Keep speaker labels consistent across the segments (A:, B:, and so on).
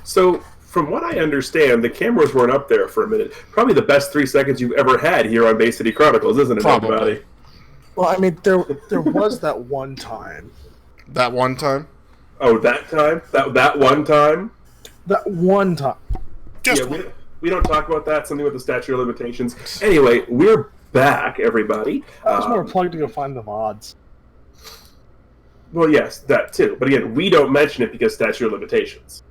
A: So, from what I understand, the cameras weren't up there for a minute. Probably the best 3 seconds you've ever had here on Bay City Chronicles, isn't it, everybody?
B: Well, I mean, there was that one time.
C: That one time?
A: Oh, that time? That one time?
B: That one time.
A: We don't talk about that. Something with the statute of limitations. Anyway, we're back, everybody.
B: I was more plugged to go find the mods.
A: Well, yes, that too. But again, we don't mention it because statute of limitations.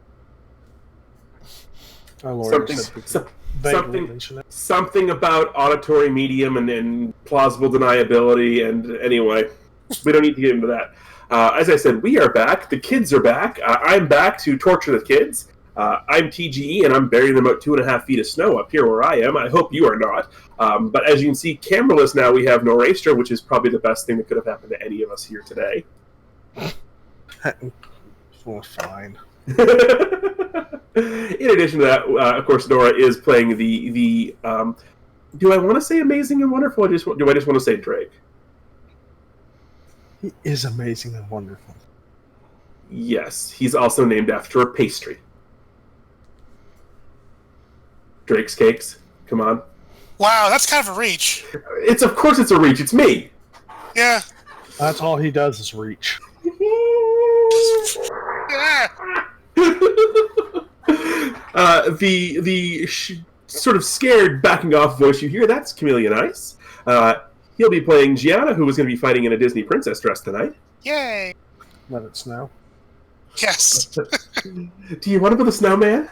B: Our lawyer
A: something about auditory medium and plausible deniability, and anyway, we don't need to get into that. As I said, we are back. The kids are back. I'm back to torture the kids. I'm TGE, and I'm burying them about 2.5 feet of snow up here where I am. I hope you are not. But as you can see, cameraless now, we have no Racer, which is probably the best thing that could have happened to any of us here today.
B: Well, fine.
A: In addition to that, of course, Nora is playing the do I want to say amazing and wonderful, or do I just want to say Drake?
B: He is amazing and wonderful.
A: Yes, he's also named after a pastry. Drake's Cakes. Come on.
D: Wow, that's kind of a reach.
A: Of course it's a reach. It's me.
D: Yeah.
B: That's all he does is reach.
D: Yeah.
A: The sort of scared backing off voice you hear, that's Chameleon Ice. He'll be playing Gianna, who was going to be fighting in a Disney princess dress tonight.
D: Yay.
B: Let it snow.
D: Yes.
A: Do you want to be the snowman?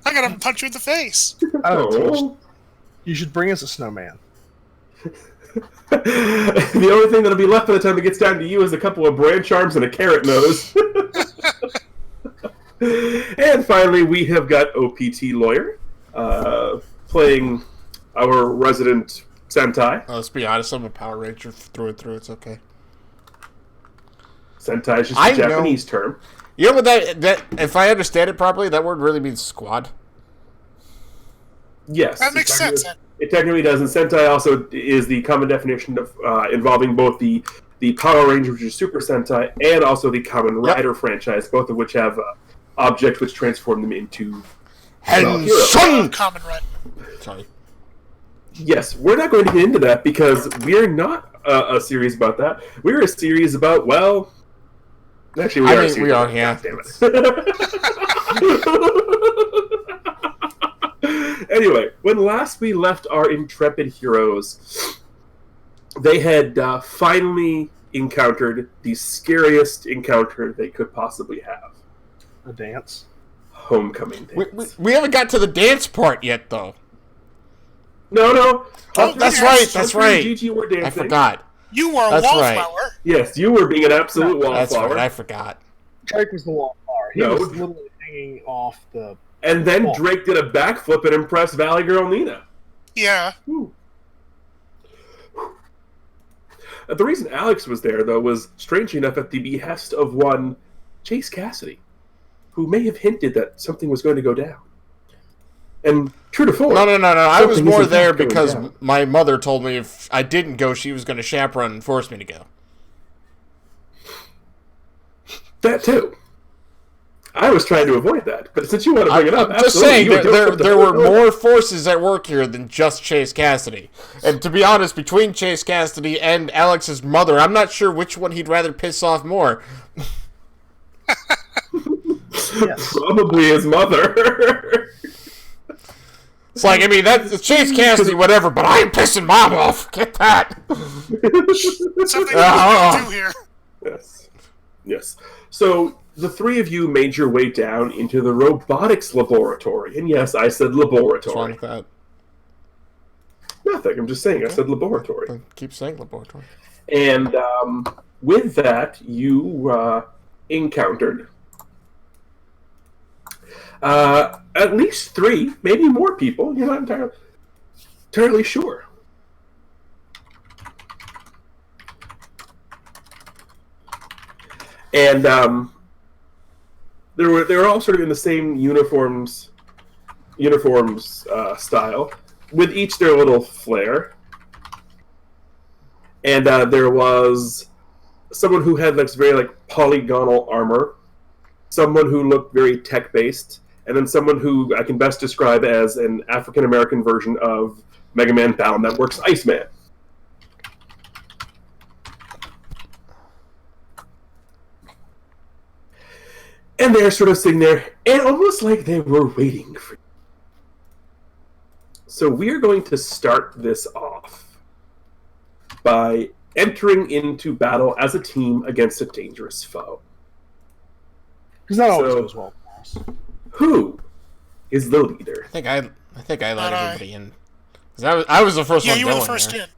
D: I gotta punch you in the face.
A: Oh.
B: You should bring us a snowman.
A: The only thing that'll be left by the time it gets down to you is a couple of branch arms and a carrot nose. And finally, we have got OPT Lawyer playing our resident Sentai.
C: Let's be honest, I'm a Power Ranger through and through. It's okay.
A: Sentai is just a Japanese term.
C: You know what that if I understand it properly, that word really means squad.
A: Yes.
D: That makes sense.
A: It technically does, and Sentai also is the common definition of involving both the Power Ranger, which is Super Sentai, and also the Kamen Rider franchise, both of which have objects which transform them into heroes.
D: Kamen Rider.
C: Sorry.
A: Yes, we're not going to get into that because we're not a series about that. We're a series about, well... Actually, we are, yeah. Damn it. Anyway, when last we left our intrepid heroes, they had finally encountered the scariest encounter they could possibly have.
B: A dance?
A: Homecoming dance.
C: We haven't got to the dance part yet, though.
A: No.
C: Oh, that's right. That's right.
A: Gigi were dancing.
C: I forgot.
D: You were a wallflower.
A: Yes, you were being an absolute wallflower.
C: That's right. I forgot.
B: Drake was the wallflower. He was literally hanging off the...
A: And then Drake did a backflip and impressed Valley Girl Nina.
D: Yeah.
A: The reason Alex was there, though, was strangely enough at the behest of one Chase Cassidy, who may have hinted that something was going to go down. And true to form.
C: No. I was more there because my mother told me if I didn't go, she was going to chaperone and force me to go.
A: That too. I was trying to avoid that, but since you want to bring it up,
C: I'm just saying there were more forces at work here than just Chase Cassidy. And to be honest, between Chase Cassidy and Alex's mother, I'm not sure which one he'd rather piss off more.
A: Yes. Probably his mother.
C: It's like, I mean, that's Chase Cassidy, whatever, but I'm pissing Mom off. Get that.
D: Something we do here.
A: Yes. So the three of you made your way down into the robotics laboratory. And yes, I said laboratory.
C: What's wrong with that?
A: Nothing. I'm just saying I said laboratory.
C: Then keep saying laboratory.
A: And with that, you encountered at least 3, maybe more people. You're not entirely sure. And they were all sort of in the same uniforms style, with each their little flair. And there was someone who had this very polygonal armor, someone who looked very tech-based, and then someone who I can best describe as an African-American version of Mega Man Battle Network's Iceman. And they're sort of sitting there, and almost like they were waiting for you. So we're going to start this off by entering into battle as a team against a dangerous foe.
B: Because that always goes well.
A: Who is the leader?
C: I think I let everybody in. I was the first one.
D: Yeah, you were the
C: going
D: first
C: there.
D: in.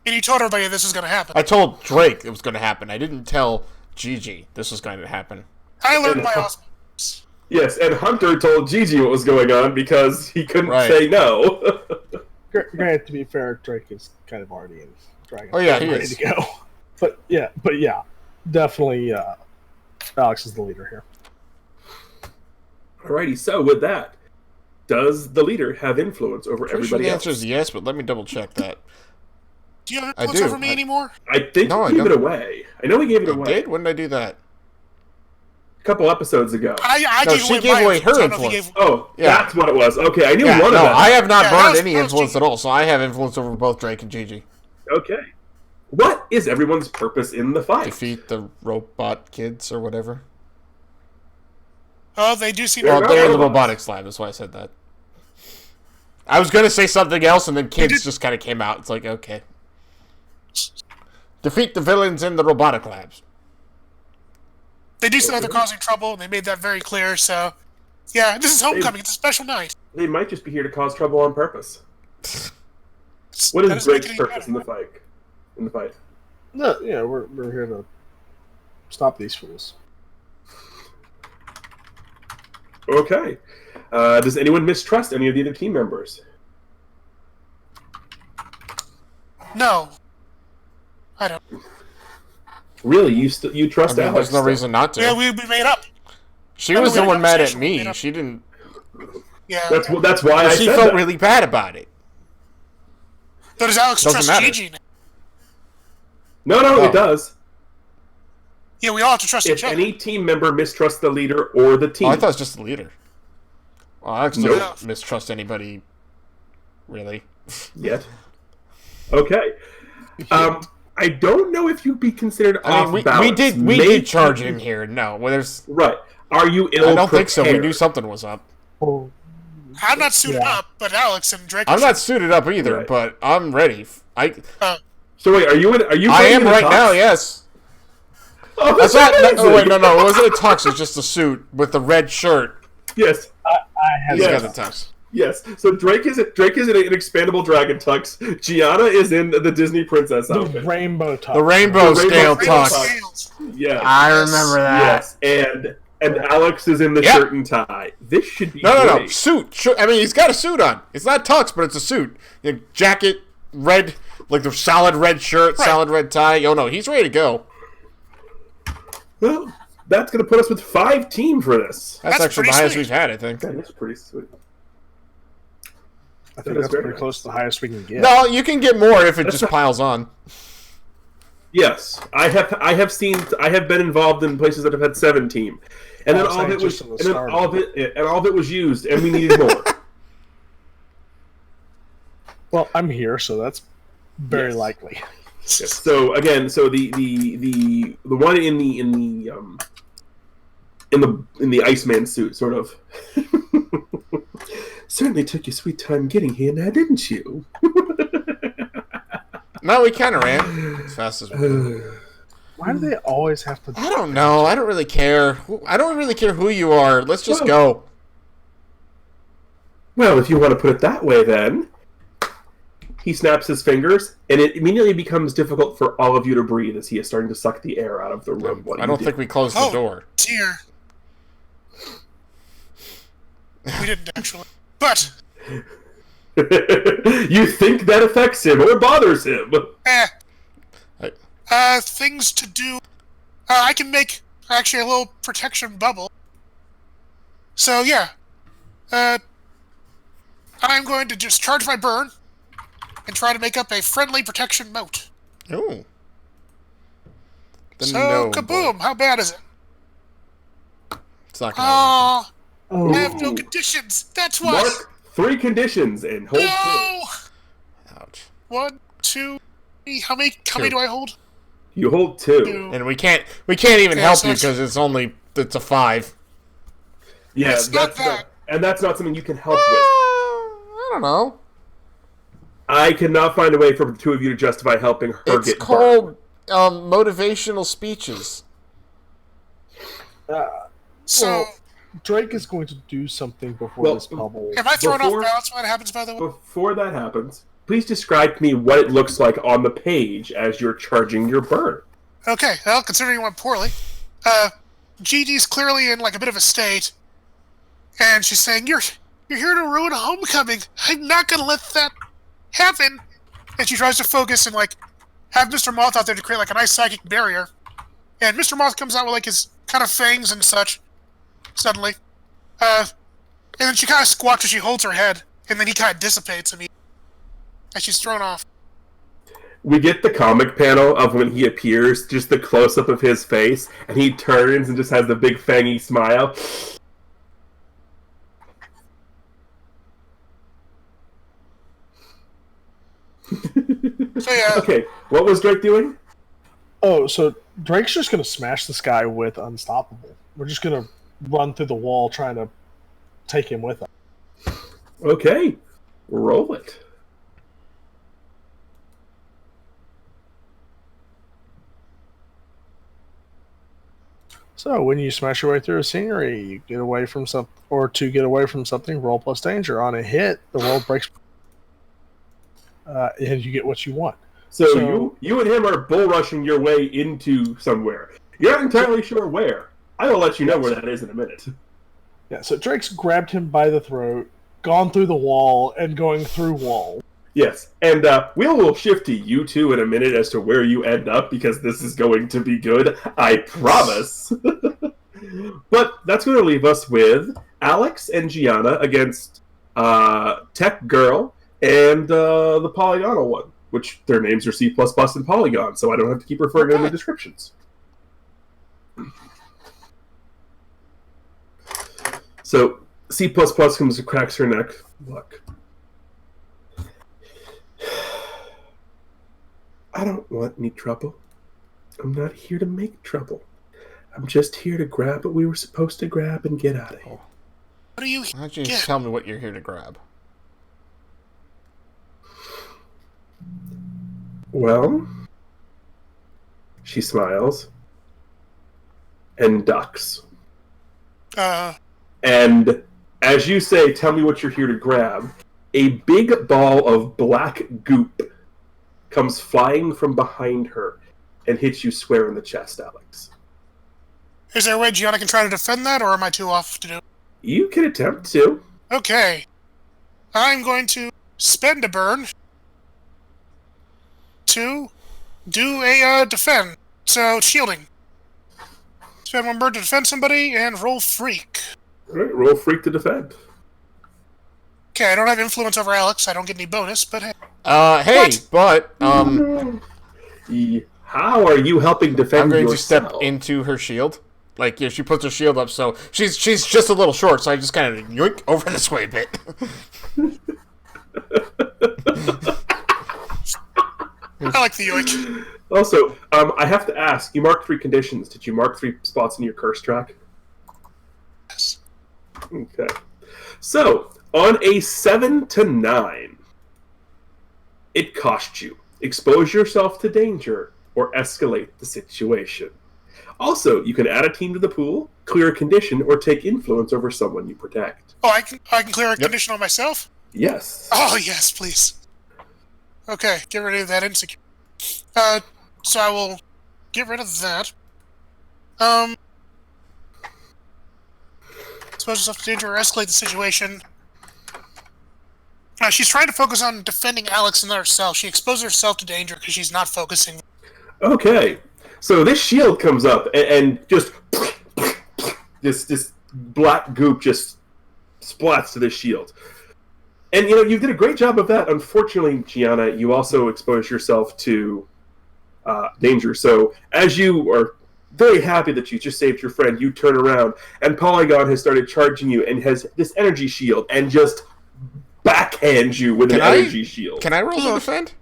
D: And you told everybody this was going to happen.
C: I told Drake it was going to happen. I didn't tell Gigi this was going to happen.
D: I learned my osmosis.
A: Yes, and Hunter told Gigi what was going on because he couldn't say no.
B: Granted, to be fair, Drake is kind of already in Dragon.
C: Oh yeah, he
B: ready
C: is.
B: to go. But yeah, definitely Alex is the leader here.
A: Alrighty, so with that, does the leader have influence over everybody
C: The
A: else?
C: answer is yes, but let me double check that.
D: Do you have influence over me anymore?
A: I think
C: No,
A: he gave it away. I know he gave it away.
C: Did? When did I do that?
A: A couple episodes ago.
C: She gave away her influence.
A: Oh,
C: Yeah.
A: that's what it was. Okay, I knew one of them.
C: I have not
D: Yeah,
C: burned
D: that was-
C: any
D: that was
C: influence
D: Gigi.
C: at all, so I have influence over both Drake and Gigi.
A: Okay. What is everyone's purpose in the fight?
C: Defeat the robot kids or whatever.
D: Oh, they do seem
A: They're
C: Well,
A: not
C: they're in the
A: robots.
C: robotics lab, that's why I said that. I was going to say something else, and then kids just kind of came out. It's like, okay. Defeat the villains in the robotic labs.
D: They do seem like they're causing trouble, and they made that very clear, so... Yeah, this is homecoming. It's a special night.
A: They might just be here to cause trouble on purpose. What
D: That
A: is
D: doesn't make
A: Drake's
D: it any
A: purpose
D: better.
A: in the fight?
B: No, yeah, we're here to stop these fools.
A: Okay. Does anyone mistrust any of the other team members?
D: No. I don't.
A: Really? You trust Alex?
C: There's no reason not to.
D: Yeah, we made up.
C: She
D: I
C: was
D: mean,
C: the
D: we
C: one
D: had a
C: mad at
D: conversation, we made
C: me.
D: up-
C: She didn't...
D: Yeah.
A: That's why I
C: She
A: said
C: felt
A: that.
C: really bad about it.
D: So does Alex
C: Doesn't
D: trust
C: matter.
D: Gigi?
A: No,
C: No.
A: it does.
D: Yeah, we all have to trust
A: If
D: each other.
A: any team member mistrusts the leader or the team,
C: Oh, I thought it was just the leader. Well, Alex
A: Nope.
C: doesn't mistrust anybody, really.
A: yet. Okay. I don't know if you'd be considered
C: I
A: off
C: mean,
A: balance.
C: we did charge in here. No, well, there's...
A: Right. Are you ill
C: I don't think so. We
A: prepared?
C: knew something was up.
B: Oh,
D: I'm not suited
B: Yeah.
D: up, but Alex and Drake...
C: I'm not suited up either,
A: Right.
C: but I'm ready.
A: So wait, are you
C: I
A: fighting
C: am
A: in a
C: right
A: tux?
C: now, yes.
A: Oh,
C: That's not...
A: amazing.
C: Oh, wait, no. It wasn't a tux. It was just a suit with the red shirt.
A: Yes.
B: I had
C: He's
A: Yes.
C: got the tux.
A: Yes. So Drake is in an expandable dragon tux. Gianna is in the Disney princess
B: the
A: outfit.
B: rainbow top.
C: The rainbow
A: The rainbow
C: scale
A: scale
C: tux.
A: tux.
D: Scales.
A: Yes.
C: I remember that.
A: Yes. And Alex is in the
C: Yep.
A: shirt and tie. This should be
C: No.
A: great.
C: Suit. I mean, he's got a suit on. It's not tux, but it's a suit. The jacket, red, like the solid red shirt,
D: Right.
C: solid red tie. Oh, no. He's ready to go.
A: Well, that's going to put us with 5 team for this.
C: That's
D: That's
C: actually the
D: pretty
C: highest
D: sweet.
C: we've had, I think.
A: That is pretty sweet.
B: I think
A: That is
B: that's
A: very
B: pretty
A: nice.
B: close to the highest we can get.
C: No, you can get more if it
A: That's
C: just piles on.
A: Yes, I have been involved in places that have had 7 team, and then
B: Oh,
A: all of it was,
B: just on the
A: and then
B: start.
A: all of it was used, and we needed more.
B: Well, I'm here, so that's very
A: Yes.
B: likely.
A: Yes. So again, the one in the Iceman suit, sort of. Certainly took your sweet time getting here, now didn't you?
C: No, we kind of ran as fast as we could.
B: Why do they always have to?
C: I don't know. I don't really care. I don't really care who you are. Let's just go.
A: Well, if you want to put it that way, then he snaps his fingers, and it immediately becomes difficult for all of you to breathe as he is starting to suck the air out of the room. What do
C: I
A: you
C: don't
A: do?
C: think we closed the
D: Oh.
C: door.
D: Dear. We didn't actually. But,
A: You think that affects him or bothers him?
D: things to do. I can make, actually, a little protection bubble. So, yeah. I'm going to just charge my burn and try to make up a friendly protection moat.
C: Ooh.
D: So, kaboom! How bad is it?
C: It's not gonna happen.
D: Oh, I have no conditions. That's why.
A: Mark 3 conditions and hold
D: No.
A: 2.
C: Ouch.
D: 1, 2, 3. How many do I hold?
A: You hold 2.
D: 2.
C: And we can't even
D: Okay,
C: help
D: so
C: you
D: it's-
C: because it's a 5.
A: Yeah,
D: It's not that.
A: and that's not something you can help with.
C: I don't know.
A: I cannot find a way for the two of you to justify helping her
C: It's
A: get
C: called motivational speeches.
D: So,
B: Well, Drake is going to do something before this bubble.
D: am I thrown
A: before-
D: off balance when it happens, by the way?
A: Before that happens, please describe to me what it looks like on the page as you're charging your burn.
D: Okay, well, considering you went poorly, Gigi's clearly in, like, a bit of a state, and she's saying, You're here to ruin homecoming. I'm not gonna let that happen. And she tries to focus and, like, have Mr. Moth out there to create, like, a nice psychic barrier. And Mr. Moth comes out with, like, his kind of fangs and such, suddenly. And then she kind of squawks as she holds her head, and then he kind of dissipates immediately. And she's thrown off.
A: We get the comic panel of when he appears, just the close-up of his face, and he turns and just has the big fangy smile.
D: So, yeah.
A: Okay, what was Drake doing?
B: Oh, so Drake's just going to smash this guy with Unstoppable. We're just going to run through the wall trying to take him with us.
A: Okay, roll it.
B: So when you smash your way through a scenery, you get away from something, or to get away from something, roll plus danger. On a hit, the world breaks, and you get what you want.
A: So you and him are bull rushing your way into somewhere. You're not entirely sure where. I will let you know where that is in a minute.
B: Yeah, so Drake's grabbed him by the throat, gone through the wall, and going through wall.
A: Yes, and we will shift to you two in a minute as to where you end up, because this is going to be good, I promise. But that's going to leave us with Alex and Gianna against Tech Girl and the Polygonal one, which their names are C++ and Polygon, so I don't have to keep referring to them in descriptions. So C++ comes and cracks her neck. Look. I don't want any trouble. I'm not here to make trouble. I'm just here to grab what we were supposed to grab and get out of here.
D: What do you
C: Why don't you
D: get?
C: tell me what you're here to grab?
A: Well, she smiles and ducks. And as you say, tell me what you're here to grab, a big ball of black goop comes flying from behind her and hits you square in the chest, Alex.
D: Is there a way Gianna can try to defend that, or am I too off to do?
A: You can attempt to.
D: Okay. I'm going to spend a burn to do a defend. So, shielding. Spend 1 burn to defend somebody, and roll freak.
A: Alright, roll freak to defend.
D: Okay, I don't have influence over Alex, I don't get any bonus, but hey.
C: Hey,
D: What?
C: but
A: How are you helping defend
C: I'm going
A: yourself?
C: to step into her shield. Like, she puts her shield up, so she's just a little short, so I just kind of yoink over this way a bit.
D: I like the yoink.
A: Also, I have to ask, you marked 3 conditions. Did you mark 3 spots in your curse track?
D: Yes.
A: Okay. So, on a 7 to 9, it cost you. Expose yourself to danger or escalate the situation. Also, you can add a team to the pool, clear a condition, or take influence over someone you protect.
D: Oh, I can clear a condition on myself?
A: Yes.
D: Oh, yes, please. Okay, get rid of that insecure. So I will get rid of that. Expose yourself to danger or escalate the situation. She's trying to focus on defending Alex and not herself. She exposed herself to danger because she's not focusing.
A: Okay. So this shield comes up and just this black goop just splats to this shield. And, you know, you did a great job of that. Unfortunately, Gianna, you also exposed yourself to danger. So as you are very happy that you just saved your friend. You turn around, and Polygon has started charging you and has this energy shield and just backhands you with an energy shield.
C: Can I roll to defend?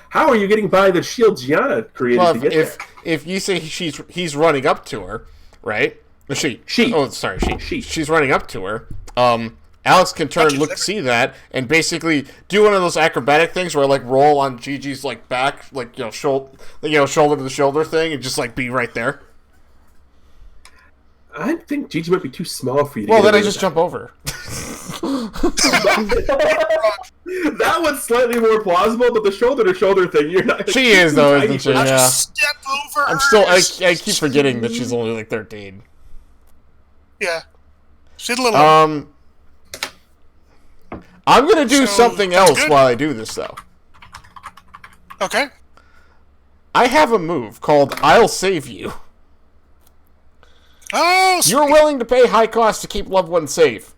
A: How are you getting by the shield Gianna created
C: Well,
A: to get there?
C: if you say he's running up to her, right? She. Oh, sorry, she. She's running up to her. Alex can turn, see that, and basically do one of those acrobatic things where like roll on Gigi's like back, like shoulder to the shoulder thing, and just like be right there.
A: I think Gigi might be too small for you.
C: Well, then I just jump over.
A: That one's slightly more plausible, but the shoulder to shoulder thing, you're not.
C: She is though, isn't she? Yeah.
D: Step over.
C: I keep forgetting that she's only like 13.
D: Yeah. She's a little.
C: I'm gonna do something else while I do this, though.
D: Okay.
C: I have a move called I'll Save You.
D: Oh, sweet.
C: You're willing to pay high cost to keep loved ones safe.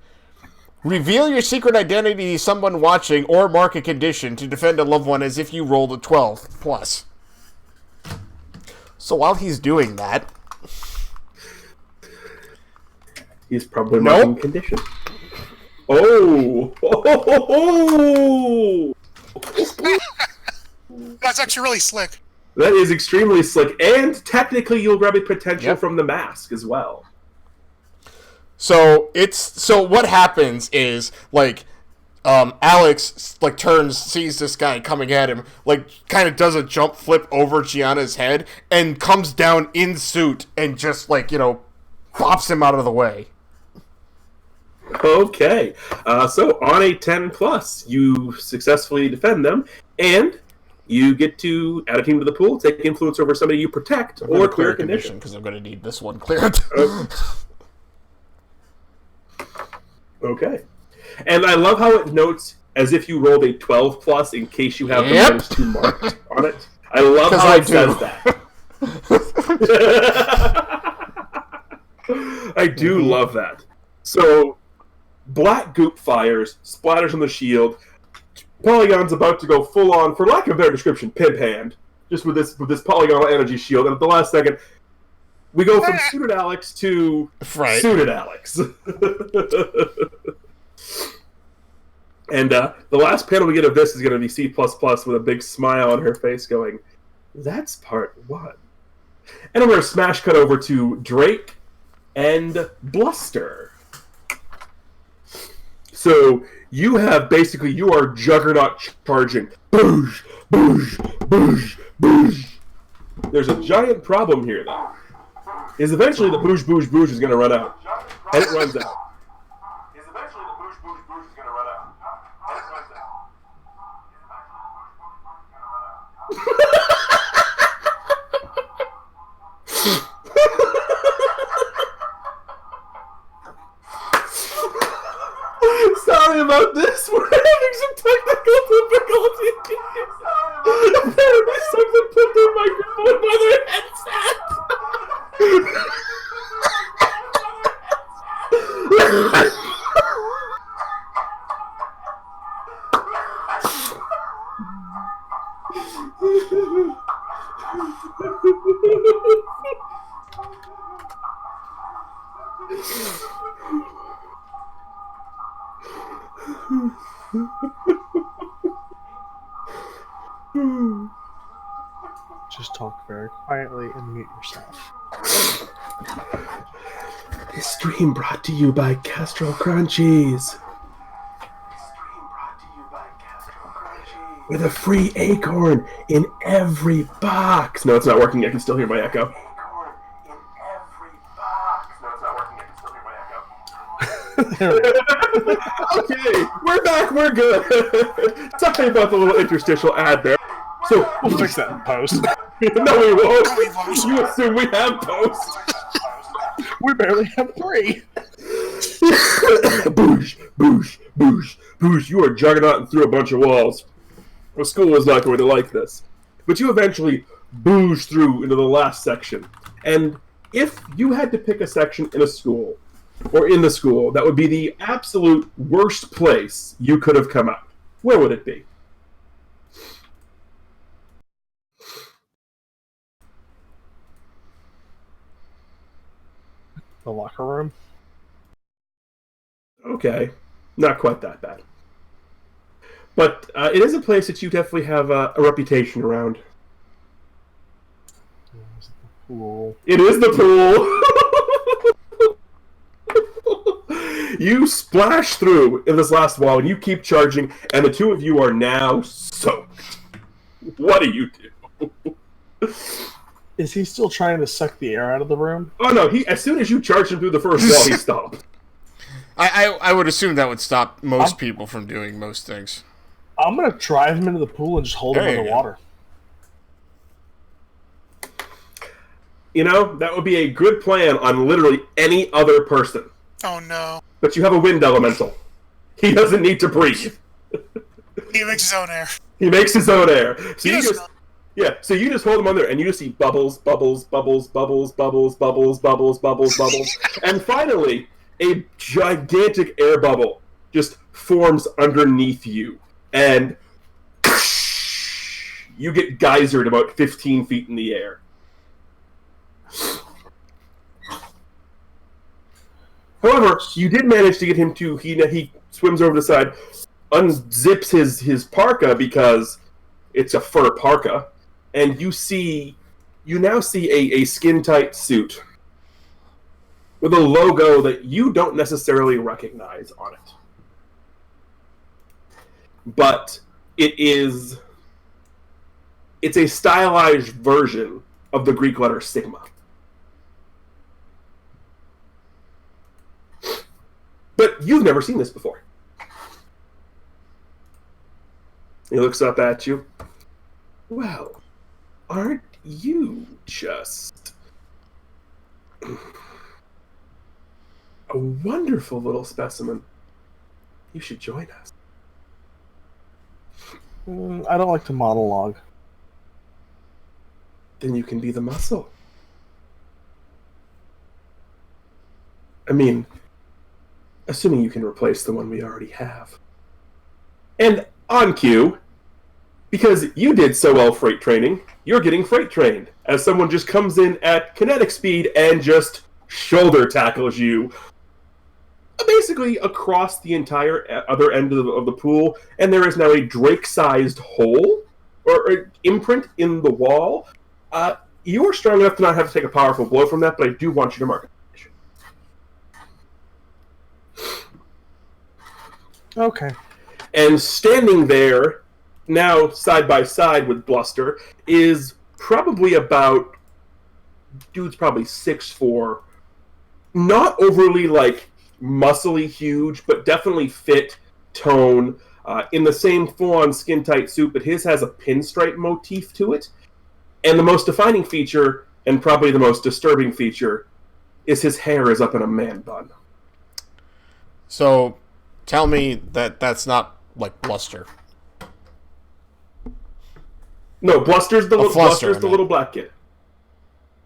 C: Reveal your secret identity to someone watching or mark a condition to defend a loved one as if you rolled a 12 plus. So while he's doing that...
A: He's probably marking condition. Oh!
D: That's actually really slick.
A: That is extremely slick, and technically you'll grab a potential from the mask as well.
C: So what happens is like Alex like sees this guy coming at him, like kind of does a jump flip over Gianna's head and comes down in suit and just like pops him out of the way.
A: Okay, so on a 10 plus, you successfully defend them, and you get to add a team to the pool, take influence over somebody you protect, or clear a condition.
C: Because I'm going to need this one cleared.
A: Okay. And I love how it notes as if you rolled a 12 plus in case you have the -2 marked on it. I love how it says that. I do love that. So, black goop fires, splatters on the shield. Polygon's about to go full on, for lack of a better description, pimp hand. Just with this Polygon energy shield. And at the last second, we go from suited Alex to suited Alex. And the last panel we get of this is going to be C++ with a big smile on her face going, that's part 1. And I'm going to smash cut over to Drake and Bluster. So you are Juggernaut charging. Boosh, boosh, boosh, boosh. There's a giant problem here, though. Is eventually the boosh, boosh, boosh is going to run out. And it runs out. Sorry about this. We're having some technical difficulties. Apparently someone put their microphone by their headset.
B: Just talk very quietly and mute yourself.
A: This stream brought to you by Castro Crunchies. With a free acorn in every box. No, it's not working. I can still hear my echo. Okay, we're back. We're good. Sorry about the little interstitial ad there. So
B: We'll fix that in post.
A: No, we won't. You assume we have post.
B: We barely have 3.
A: Boosh, boosh, boosh, boosh. You are juggernauting through a bunch of walls. Well, school is not going to like this. But you eventually boosh through into the last section. And if you had to pick a section in a school, or in the school, that would be the absolute worst place you could have come out, where would it be?
B: The locker room.
A: Okay, not quite that bad. But it is a place that you definitely have a reputation around.
B: Pool.
A: It is the pool! You splash through in this last wall, and you keep charging, and the two of you are now soaked. What do you do?
B: Is he still trying to suck the air out of the room?
A: Oh no, as soon as you charged him through the first wall, he stopped.
C: I would assume that would stop most people from doing most things.
B: I'm going to drive him into the pool and just hold him underwater.
A: You know, that would be a good plan on literally any other person.
D: Oh no.
A: But you have a wind elemental. He doesn't need to breathe.
D: He makes his own air.
A: He makes his own air. So you just hold him under, and you just see bubbles, bubbles, bubbles, bubbles, bubbles, bubbles, bubbles, bubbles, bubbles. And finally, a gigantic air bubble just forms underneath you. And you get geysered about 15 feet in the air. However, you did manage to get him to... He swims over the side, unzips his parka because it's a fur parka, and you now see a skin-tight suit with a logo that you don't necessarily recognize on it. But it's a stylized version of the Greek letter sigma. But you've never seen this before. He looks up at you. Well, aren't you just a wonderful little specimen? You should join us.
B: I don't like to monologue.
A: Then you can be the muscle. I mean, assuming you can replace the one we already have. And on cue, because you did so well freight training, you're getting freight trained as someone just comes in at kinetic speed and just shoulder tackles you basically across the entire other end of the pool, and there is now a Drake-sized hole or imprint in the wall. You are strong enough to not have to take a powerful blow from that, but I do want you to mark it.
B: Okay.
A: And standing there, now side by side with Bluster, is probably about... Dude's probably 6'4". Not overly, muscly huge, but definitely fit, tone, in the same full-on skin-tight suit, but his has a pinstripe motif to it. And the most defining feature, and probably the most disturbing feature, is his hair is up in a man bun.
C: So, tell me that that's not, Bluster.
A: No, Bluster's the little black kid.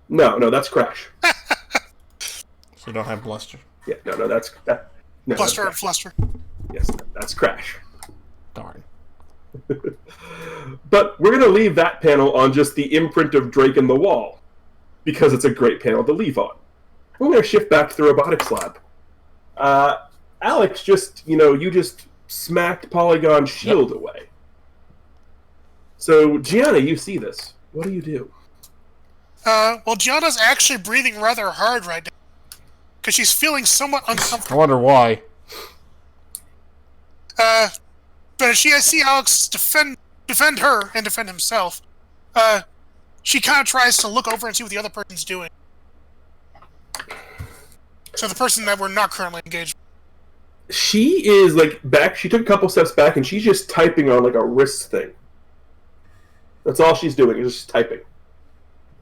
A: No, that's Crash.
C: So you don't have Bluster?
A: Yeah, no, that's...
D: Bluster and Fluster.
A: Yes, that's Crash.
C: Darn.
A: But we're going to leave that panel on just the imprint of Drake in the wall, because it's a great panel to leave on. We're going to shift back to the robotics lab. Alex, you just smacked Polygon's shield away. So, Gianna, you see this. What do you do?
D: Well, Gianna's actually breathing rather hard right now, because she's feeling somewhat uncomfortable.
C: I wonder why.
D: But as she see Alex defend her and defend himself, she kind of tries to look over and see what the other person's doing. So the person that we're not currently engaged with.
A: She is, back. She took a couple steps back, and she's just typing on, a wrist thing. That's all she's doing, is just typing.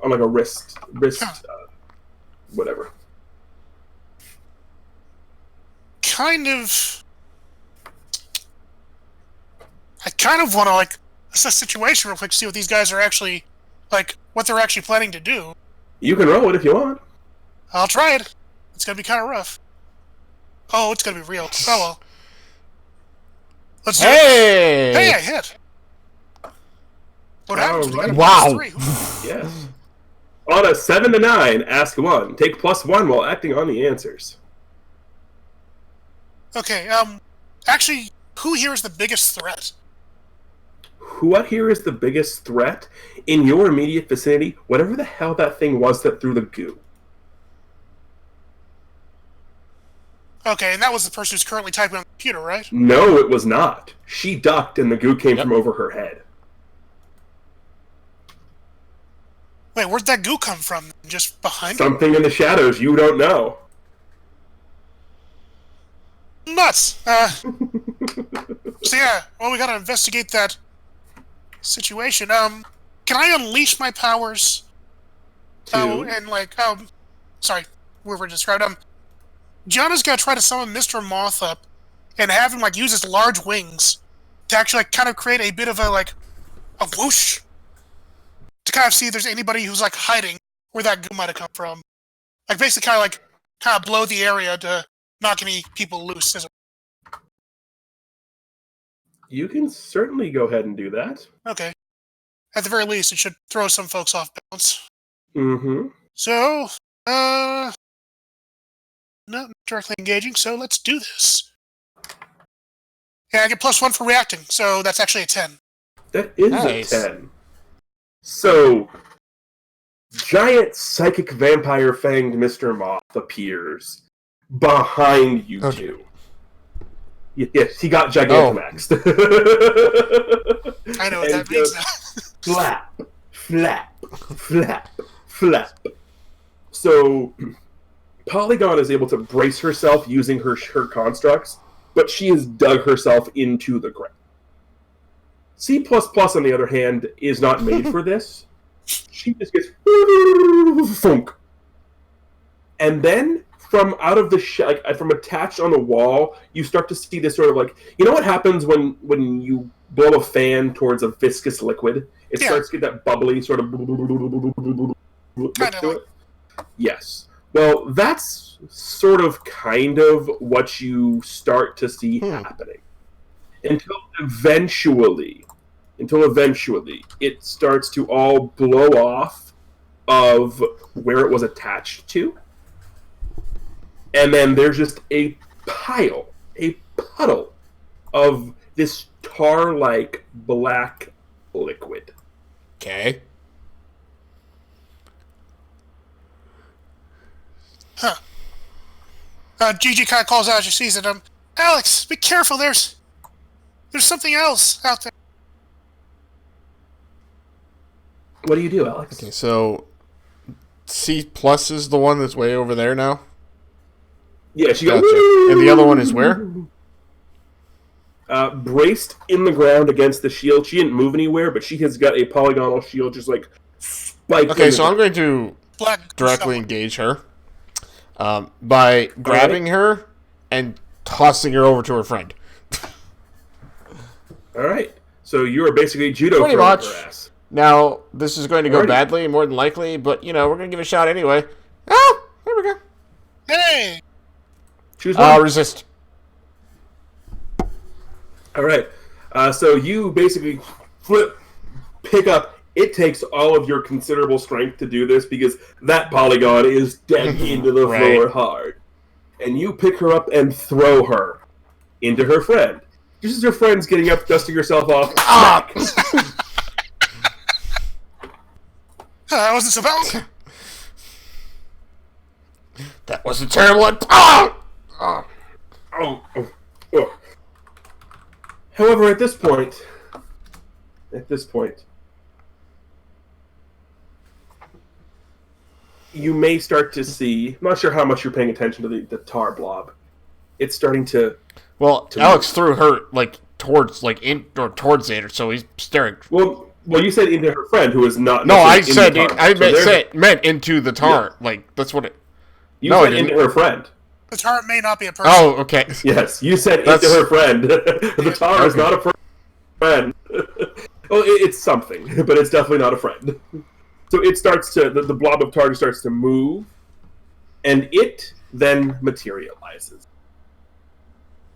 A: On, a wrist, whatever.
D: I kind of want to, assess the situation real quick, see what these guys are actually, what they're actually planning to do.
A: You can roll it if you want.
D: I'll try it. It's going to be kind of rough. Oh, it's going to be real. Oh, well. Let's do it. Hey, I hit. What happens when you get a
C: wow.
D: +3?
A: Yes. Oh, on a 7 to 9, ask 1. Take +1 while acting on the answers.
D: Okay, actually, who here is the biggest threat?
A: Who out here is the biggest threat? In your immediate vicinity, whatever the hell that thing was that threw the goo.
D: Okay, and that was the person who's currently typing on the computer, right?
A: No, it was not. She ducked and the goo came from over her head.
D: Wait, where'd that goo come from? Just behind
A: Something in the shadows you don't know.
D: Nuts! So yeah, well, we gotta investigate that situation. Can I unleash my powers? Sorry, whoever described Gianna's gonna try to summon Mr. Moth up and have him, use his large wings to actually, kind of create a bit of a whoosh to kind of see if there's anybody who's, hiding where that goo might have come from. Basically kind of blow the area to knock any people loose.
A: You can certainly go ahead and do that.
D: Okay. At the very least, it should throw some folks off balance.
A: Mm-hmm.
D: So, not directly engaging, so let's do this. Yeah, I get +1 for reacting, so that's actually a 10.
A: That is
C: nice.
A: a 10. So, giant psychic vampire fanged Mr. Moth appears behind you two. Yes, he got Gigantamaxed.
D: I know what that means now.
A: Flap, flap, flap, flap. So, Polygon is able to brace herself using her constructs, but she has dug herself into the ground. C++, on the other hand, is not made for this. She just gets funk. And then, from out of the from attached on the wall, you start to see this sort of you know what happens when you blow a fan towards a viscous liquid? It starts to get that bubbly sort of to it. Yes. Well, that's sort of kind of what you start to see happening. Until eventually it starts to all blow off of where it was attached to. And then there's just a puddle of this tar-like black liquid.
C: Okay.
D: Huh. Gigi kind of calls out as she sees it. Alex, be careful. There's something else out there.
A: What do you do, Alex?
C: Okay, so C+ is the one that's way over there now?
A: Yeah, she goes...
C: Gotcha. And the other one is where?
A: Braced in the ground against the shield. She didn't move anywhere, but she has got a polygonal shield just spiked.
C: Okay, so I'm going to directly engage her by grabbing her and tossing her over to her friend.
A: Alright. So you are basically judo
C: pretty much.
A: Her ass.
C: Now, this is going to go badly, more than likely, but, we're going to give it a shot anyway. Oh, there we go.
D: Hey!
A: Choose one.
C: Resist.
A: Alright. So you basically pick up. It takes all of your considerable strength to do this because that polygon is dead into the floor hard. And you pick her up and throw her into her friend. Just as her friend's getting up, dusting herself off.
D: That wasn't so bad.
C: That was a terrible.
A: However, at this point, you may start to see. I'm not sure how much you're paying attention to the tar blob. It's starting to.
C: Well, Alex threw her towards towards it, so he's staring.
A: Well, you said into her friend who is not.
C: No, I said meant into the tar. Yeah. That's what it.
A: You said into her friend.
D: The tar may not be a person.
C: Oh, okay.
A: Yes, you said into her friend. The tar is not a friend. Well, it's something, but it's definitely not a friend. So it starts to the blob of tar starts to move, and it then materializes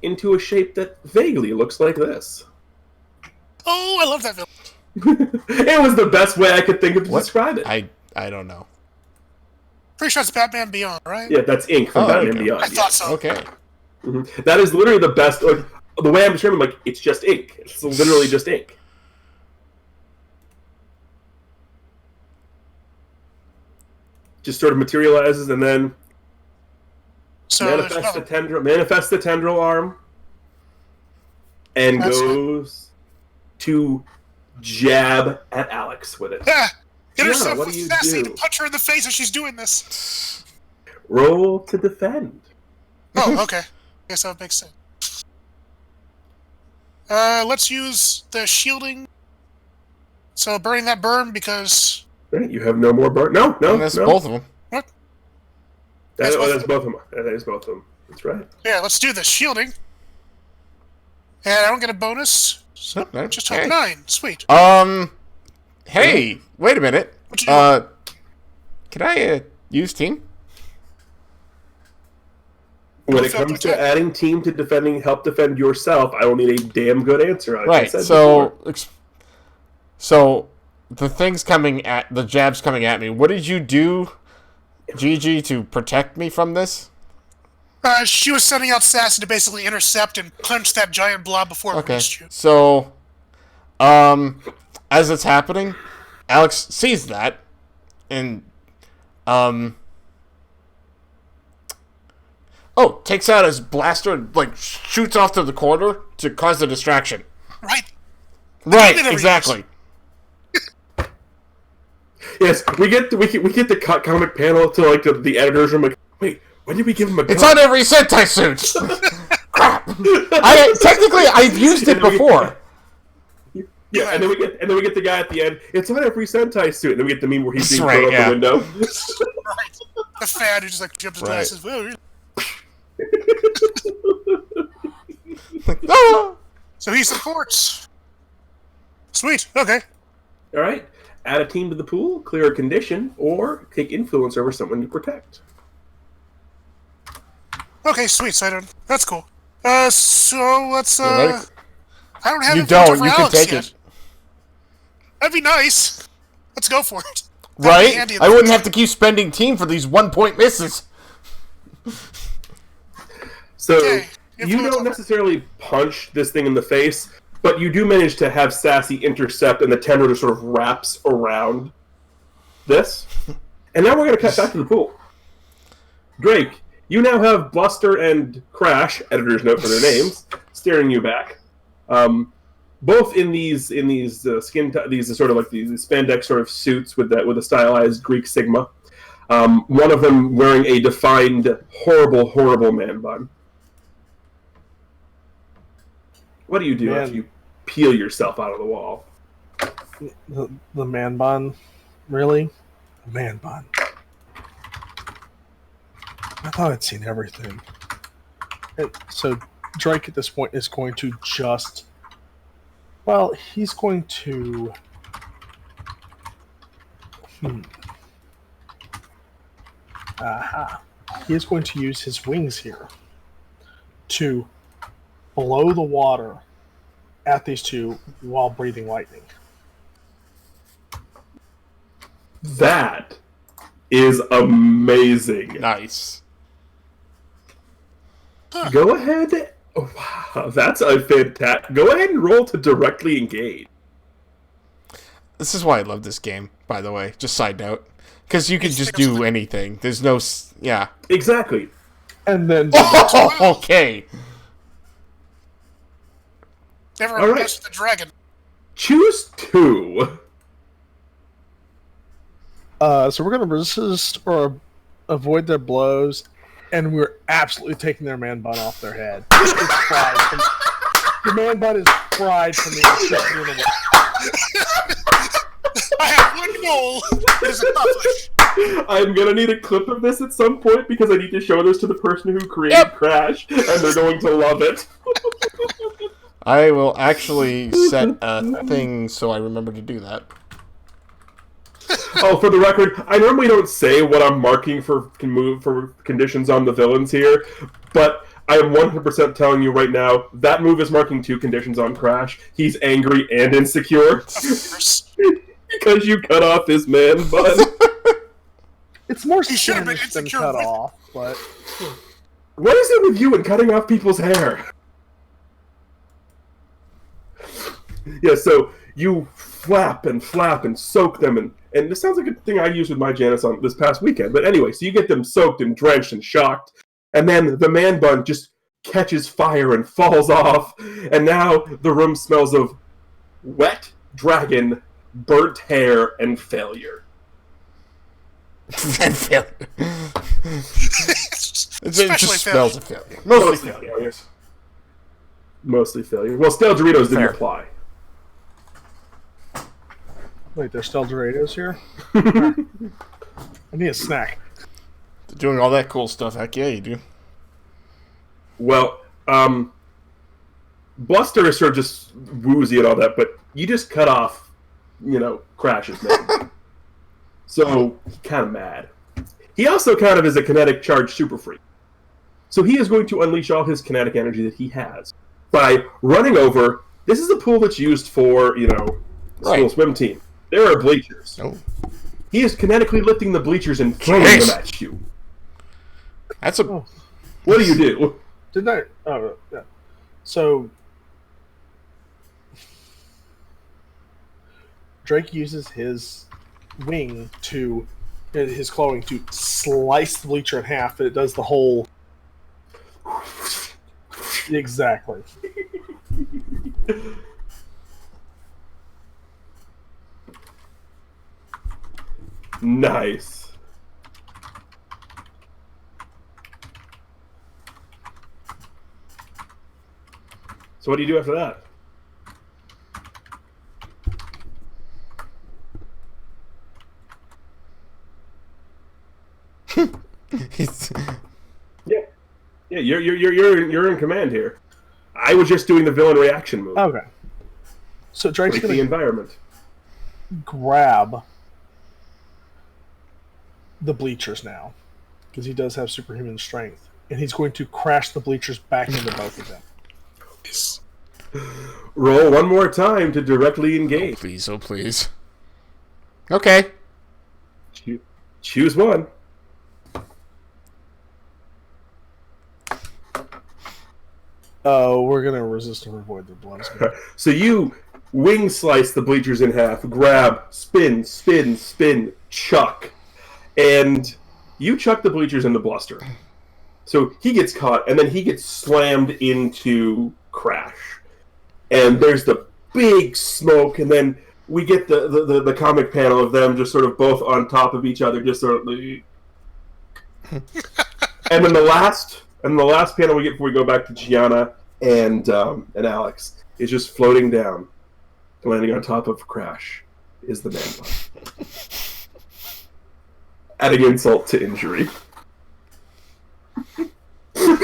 A: into a shape that vaguely looks like this.
D: Oh, I love that villain.
A: It was the best way I could think of to describe it.
C: I don't know.
D: Pretty sure it's Batman Beyond, right?
A: Yeah, that's Inc. from Batman Beyond.
D: I thought so.
C: Okay.
A: Mm-hmm. That is literally the best. Like, the way I'm describing, like, it's just ink. It's literally just ink. Just sort of materializes and then manifests the tendril arm and goes to jab at Alex with it.
D: Yeah, get herself
A: what do you
D: sassy
A: do?
D: to punch her in the face as she's doing this.
A: Roll to defend.
D: Oh, okay. Guess that would make sense. Let's use the shielding. So burning that burn because...
A: Right, you have no more burn. No.
C: That's both of them.
D: What?
A: That's both of them. That is both of them. That's right.
D: Yeah, let's do the shielding. And I don't get a bonus. So just have 9. Sweet.
C: Hey, wait a minute.
D: What you doing?
C: Can I use team?
A: When it comes to adding team to help defend yourself, I will need a damn good answer. Like
C: right.
A: I said
C: So the jabs coming at me. What did you do, Gigi, to protect me from this?
D: She was sending out Sassy to basically intercept and punch that giant blob before it reached you.
C: So, as it's happening, Alex sees that, and takes out his blaster and like shoots off to the corner to cause the distraction. Right, exactly.
A: Yes, we get the comic panel to like the editors room. Like, wait, when did we give him a gun?
C: It's on every Sentai suit. Crap. I've used it before.
A: Yeah, and then we get the guy at the end. It's on every Sentai suit, and then we get the meme where he's being thrown out the window.
D: Right. The fan who just like jumps down and says, "Whoa." So he supports. Sweet. Okay.
A: All right. Add a team to the pool, clear a condition, or take influence over someone you protect.
D: Okay, sweet. So that's cool. So let's. I don't have.
C: You don't. You can take
D: yet.
C: it.
D: That'd be nice. Let's go for it.
C: Right? I wouldn't have to keep spending team for these 1-point misses.
A: So you don't necessarily punch this thing in the face, but you do manage to have Sassy intercept, and the tendril just sort of wraps around this. And now we're going to cut back to the pool. Drake, you now have Buster and Crash, editor's note for their names, staring you back. Both in these these sort of like these spandex sort of suits with a stylized Greek sigma. One of them wearing a defined horrible man bun. What do you do after you peel yourself out of the wall?
B: The man bun? Really? The man bun. I thought I'd seen everything. So Drake at this point is going to just... Well, he's going to... He is going to use his wings here to blow the water at these two while breathing lightning.
A: That is amazing.
C: Nice.
A: Go ahead. Wow, that's a fantastic. Go ahead and roll to directly engage.
C: This is why I love this game, by the way. Just side note. Because you can just do anything. There's no... Yeah.
A: Exactly.
B: And then...
C: Okay.
D: Never mess with the dragon.
A: Choose 2.
B: So we're going to resist or avoid their blows, and we're absolutely taking their man bun off their head. It's fried. The man bun is fried from the inside.
D: I have one goal. It is accomplished.
A: I'm gonna need a clip of this at some point because I need to show this to the person who created Crash, and they're going to love it.
C: I will actually set a thing so I remember to do that.
A: Oh, for the record, I normally don't say what I'm marking for conditions on the villains here, but I am 100% telling you right now, that move is marking 2 conditions on Crash. He's angry and insecure. Because you cut off his man bun.
B: It's more
D: He should have been
B: singed than
D: insecure
B: cut
D: with it.
B: off, but
A: What is it with you and cutting off people's hair? Yeah, so you flap and soak them, and this sounds like a thing I used with my Janice on this past weekend. But anyway, so you get them soaked and drenched and shocked, and then the man bun just catches fire and falls off, and now the room smells of wet dragon, burnt hair, and failure.
C: And failure. It just smells of failure.
A: Mostly failures. Mostly failure. Well, stale Doritos didn't apply.
B: wait, there's still Doritos here? I need a snack.
C: Doing all that cool stuff, heck yeah, you do.
A: Well, Bluster is sort of just woozy and all that, but you just cut off, Crash's man. So, kind of mad. He also kind of is a kinetic charge super freak. So he is going to unleash all his kinetic energy that he has by running over. This is a pool that's used for, school swim team. There are bleachers.
C: Oh.
A: He is kinetically lifting the bleachers and throwing them at you.
C: That's a...
B: Oh.
A: What do you do?
B: Didn't I? Oh, yeah. So Drake uses his wing his clawing to slice the bleacher in half, and it does the whole. Exactly.
A: Nice. So what do you do after that? Yeah, you're in command here. I was just doing the villain reaction move.
B: Okay. So Drake's
A: Break
B: gonna
A: the environment.
B: grab the bleachers now, because he does have superhuman strength, and he's going to crash the bleachers back into both of them.
A: Roll one more time to directly engage.
C: Oh, please. Okay.
A: Choose one.
B: Oh, we're gonna resist and avoid the blood.
A: So you wing slice the bleachers in half, grab, spin, chuck, and you chuck the bleachers into Bluster. So he gets caught, and then he gets slammed into Crash. And there's the big smoke, and then we get the comic panel of them just sort of both on top of each other, just sort of. And then the last panel we get before we go back to Gianna and Alex is just floating down, landing on top of Crash is the man bun. Adding insult to injury.
B: And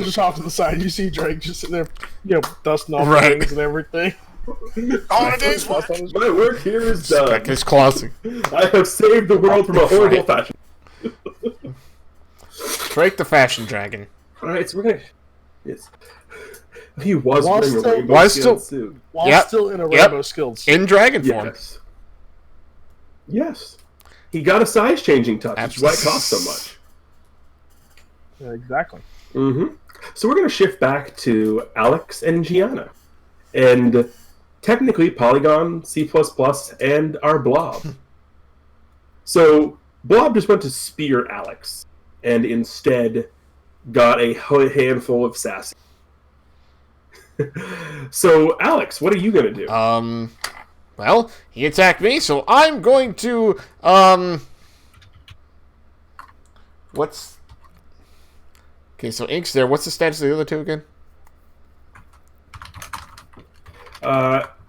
B: just off to the side, you see Drake just sitting there, dusting off things and everything.
D: All a day's work.
A: My work here is done.
C: Back his classic.
A: I have saved the world from a horrible fashion.
C: Drake the fashion dragon.
A: Alright, so we're gonna... Yes. He was
B: While
A: wearing a
B: still-
A: rainbow
C: While
A: skilled
C: still-
A: suit.
B: While still in a rainbow skilled suit.
C: In dragon form.
A: Yes. Yes. He got a size-changing touch, which is why it costs so much.
B: Yeah, exactly.
A: Mm-hmm. So we're going to shift back to Alex and Gianna. And technically Polygon, C++, and our Blob. So Blob just went to spear Alex, and instead got a handful of sassy. So, Alex, what are you going to do?
C: Well, he attacked me, so I'm going to, what's... Okay, so Ink's there. What's the status of the other two again?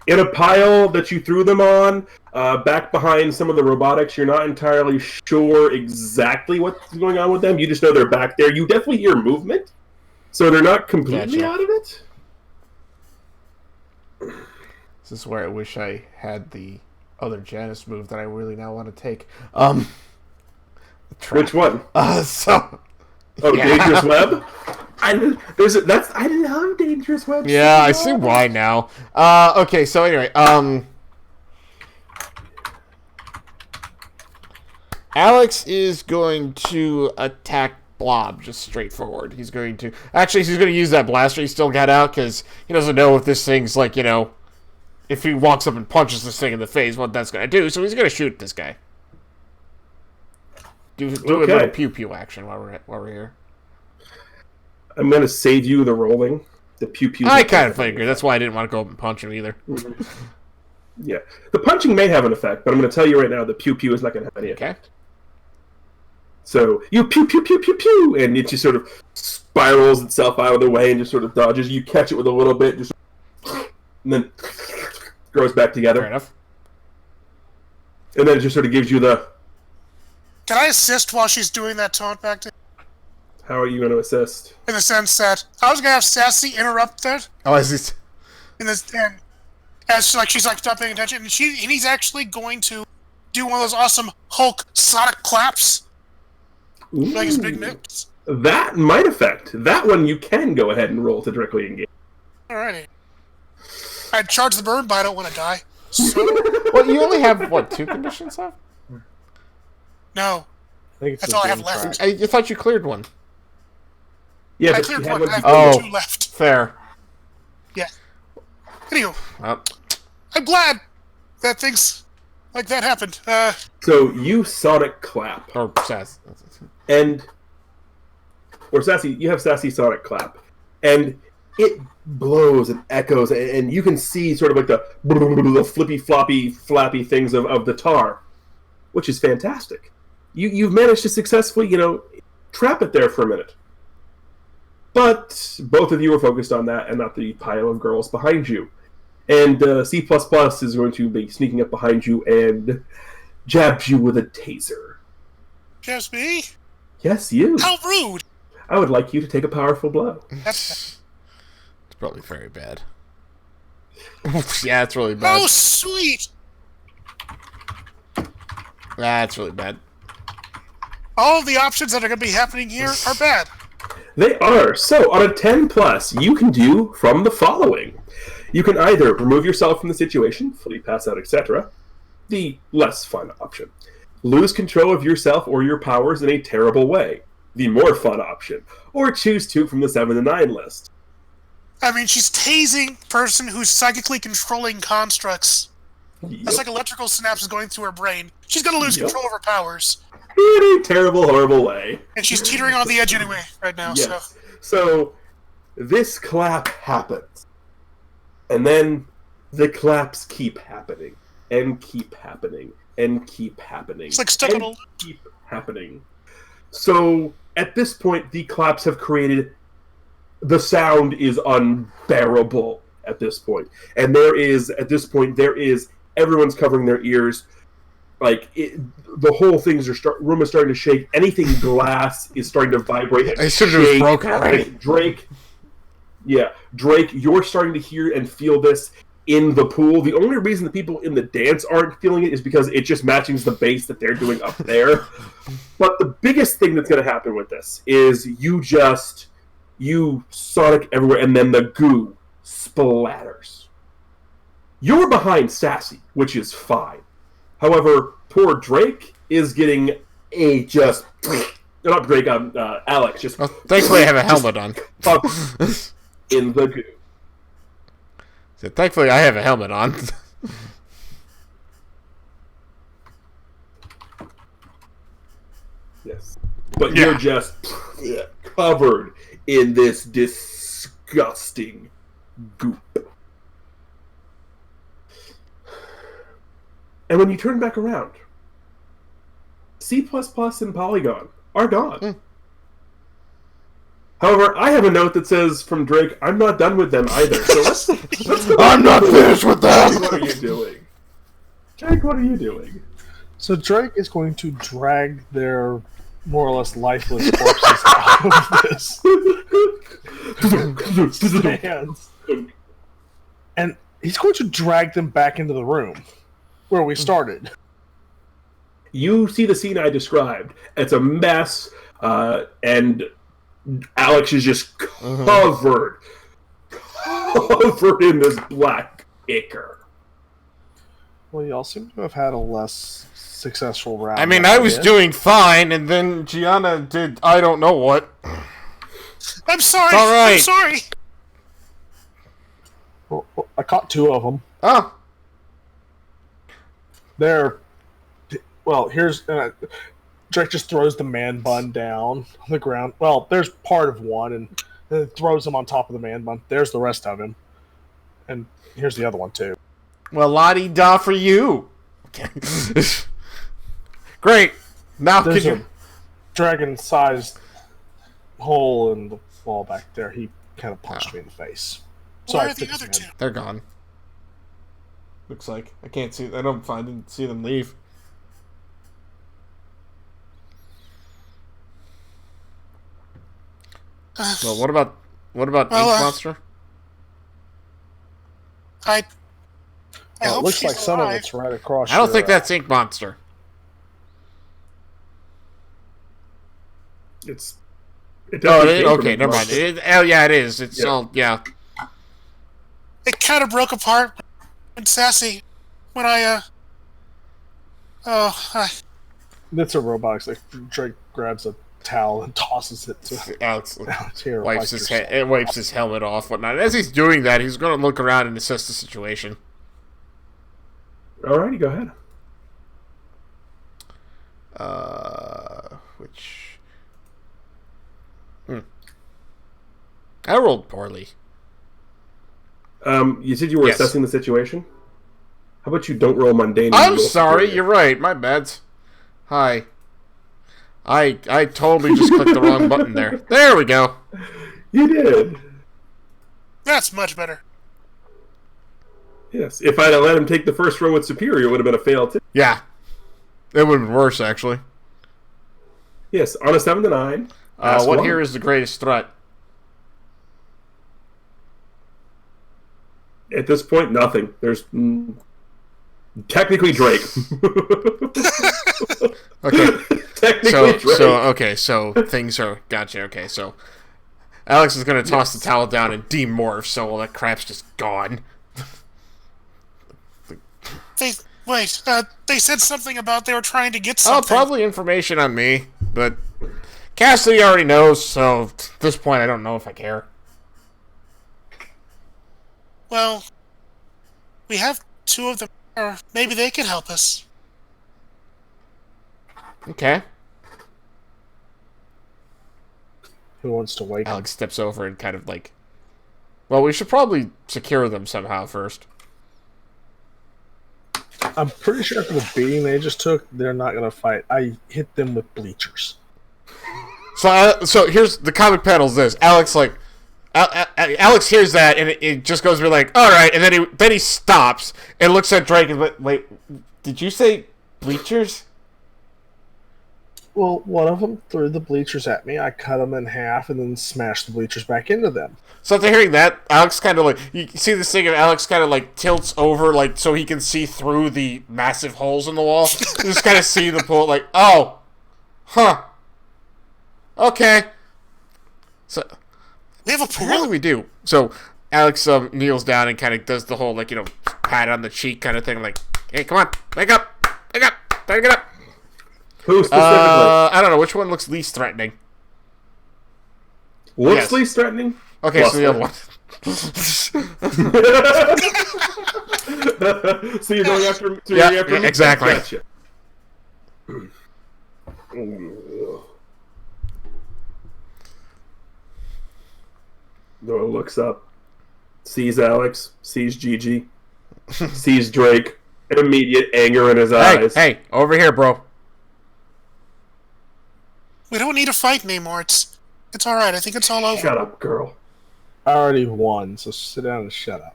A: In a pile that you threw them on, back behind some of the robotics, you're not entirely sure exactly what's going on with them. You just know they're back there. You definitely hear movement, so they're not completely out of it.
C: This is where I wish I had the other Janice move that I really now want to take.
A: Which one? Dangerous Web? I didn't have Dangerous Web.
C: Yeah, I see why now. Okay, so anyway, Alex is going to attack Blob just straightforward. He's going to use that blaster he still got out because he doesn't know if this thing's like, if he walks up and punches this thing in the face, what that's going to do. So he's going to shoot this guy. Do a little pew pew action while we're here.
A: I'm going to save you the rolling. The pew pew.
C: I kind of figured. That's why I didn't want to go up and punch him either.
A: Yeah, the punching may have an effect, but I'm going to tell you right now, the pew pew is not going to have any effect. So you pew pew pew pew pew, and it just sort of spirals itself out of the way and just sort of dodges. You catch it with a little bit, just and then grows back together.
C: Fair enough.
A: And then it just sort of gives you the.
D: Can I assist while she's doing that taunt back to?
A: How are you going to assist?
D: In the sense that I was going to have Sassy interrupt that.
C: Oh, is it?
D: In this, and as she's not paying attention, and he's actually going to do one of those awesome Hulk Sonic claps.
A: Ooh,
D: like his big nips.
A: That might affect. That one you can go ahead and roll to directly engage.
D: Alrighty. I'd charge the burn, but I don't want to die. So...
C: Well, you only have, 2 conditions left?
D: No. That's all I have left.
C: I thought you cleared one.
A: Yeah,
D: I
A: but
D: cleared
A: you had
D: one. I
A: one.
D: have 2 left.
C: Fair.
D: Yeah. Anywho, I'm glad that things like that happened.
A: So you Sonic clap.
C: Or Sass.
A: Or Sassy, you have Sassy Sonic clap. And it blows and echoes, and you can see sort of like the flippy floppy flappy things of the tar, which is fantastic. You've managed to successfully, trap it there for a minute. But both of you are focused on that and not the pile of girls behind you. And C++ is going to be sneaking up behind you and jabs you with a taser.
D: Just me?
A: Yes, you.
D: How rude!
A: I would like you to take a powerful blow.
C: It's probably very bad. Yeah, it's really bad.
D: Oh, sweet!
C: That's really bad.
D: All of the options that are going to be happening here are bad.
A: They are. So, on a 10+, you can do from the following. You can either remove yourself from the situation, fully pass out, etc., the less fun option. Lose control of yourself or your powers in a terrible way, the more fun option. Or choose 2 from the 7 to 9 list.
D: I mean, she's tasing person who's psychically controlling constructs.
A: Yep.
D: That's like electrical synapses going through her brain. She's going to lose control of her powers.
A: In a terrible, horrible way.
D: And she's teetering on the edge anyway, right now,
A: Yes. So, this clap happens. And then the claps keep happening. And keep happening. And keep happening.
D: It's like stuck on a loop.
A: Keep happening. So, at this point, the claps have created... The sound is unbearable at this point. And at this point, everyone's covering their ears. Like, the whole room is starting to shake. Anything glass is starting to vibrate.
C: I should have broken already.
A: Drake, you're starting to hear and feel this in the pool. The only reason the people in the dance aren't feeling it is because it just matches the bass that they're doing up there. But the biggest thing that's going to happen with this is you Sonic everywhere, and then the goo splatters. You're behind Sassy, which is fine. However, poor Drake is getting not Drake, Alex.
C: Thankfully, I have a helmet on.
A: In the goo.
C: So thankfully, I have a helmet on.
A: Yes. But you're just covered in this disgusting goop. And when you turn back around, C++ and Polygon are gone. However, I have a note that says from Drake, I'm not done with them either. So let's
C: I'm not finished with them!
A: What are you doing? Drake, what are you doing?
B: So Drake is going to drag their more or less lifeless corpses out of this. Hands. And he's going to drag them back into the room where we started.
A: You see the scene I described. It's a mess, and Alex is just covered in this black ichor.
B: Well, y'all seem to have had a less successful round.
C: I mean,
B: than
C: I was
B: did.
C: doing fine, and then Gianna did I don't know what.
D: I'm sorry.
C: It's all right.
D: I'm sorry.
B: Well, I caught 2 of them.
C: Oh.
B: They're... Well, here's... Drake just throws the man bun down on the ground. Well, there's part of one, and then throws him on top of the man bun. There's the rest of him. And here's the other one, too.
C: Well, la-di-da for you. Okay. Great. Now
B: There's
C: can you...
B: a dragon-sized hole in the wall back there. He kind of punched me in the face. So
D: Where
B: I
D: are the
B: took his
D: other
B: hand.
D: 2?
C: They're gone. Looks like. I can't see... I didn't see them leave. Well, what about Ink Monster?
D: I
B: Well,
D: hope
B: it looks
D: she's
B: like some of
D: alive.
B: it's right across
C: I don't
B: your,
C: think that's Ink Monster.
A: It
C: Oh,
A: definitely came from
C: okay,
A: Ink
C: never mind.
A: Monster.
C: Oh, yeah, it is. It's
A: Yeah.
C: all, yeah.
D: It kind of broke apart and sassy when I
B: It's a robotics. Like Drake grabs a towel and tosses it to
C: Alex
B: here.
C: wipes his helmet off, whatnot. As he's doing that, he's going to look around and assess the situation.
A: Alrighty, go ahead.
C: I rolled poorly.
A: You said you were
C: Yes.
A: assessing the situation? How about you don't roll mundane? and
C: I'm
A: roll
C: sorry,
A: superior?
C: you're right. My bad. Hi. I totally just clicked the wrong button there. There we go.
A: You did.
D: that's much better.
A: Yes. If I'd have let him take the first roll with superior, it would have been a fail too.
C: Yeah. It would have been worse, actually.
A: Yes, on a 7 to 9.
C: What here is the greatest threat?
A: At this point, nothing. There's technically Drake.
C: Okay.
A: Technically Drake.
C: So things are gotcha. Okay, so Alex is gonna toss the towel down and demorph, so all that crap's just gone.
D: They said something about they were trying to get
C: Oh,
D: something.
C: probably information on me, but Cassidy already knows, so at this point I don't know if I care.
D: Well, we have 2 of them. Or maybe they can help us.
C: Okay.
B: Who wants to wake him?
C: Alex steps over and kind of like, well, we should probably secure them somehow first.
B: I'm pretty sure for the beating they just took, they're not going to fight. I hit them with bleachers.
C: So here's the comic panel's this. Alex Alex hears that and it just goes to be like, all right, and then he stops and looks at Drake and wait, did you say bleachers?
B: Well, one of them threw the bleachers at me. I cut them in half and then smashed the bleachers back into them.
C: So after hearing that, Alex kind of like, you see this thing of Alex kind of like tilts over like so he can see through the massive holes in the wall. You just kind of see the pool like, oh, huh, okay. So
D: We have a
C: apparently
D: pool?
C: we do. So Alex kneels down and kind of does the whole like, you know, pat on the cheek kind of thing, like, hey, come on, wake up, time to get up.
A: Who specifically?
C: I don't know which one looks least threatening.
A: Looks
C: yes.
A: least threatening?
C: Okay, so the other one.
A: So you're going after,
C: Yeah,
A: me?
C: exactly.
A: Gotcha. Noah looks up, sees Alex, sees Gigi, sees Drake, immediate anger in his eyes.
C: Hey, over here, bro.
D: We don't need to fight anymore. It's alright. I think it's all over.
A: Shut up, girl.
B: I already won, so sit down and shut up.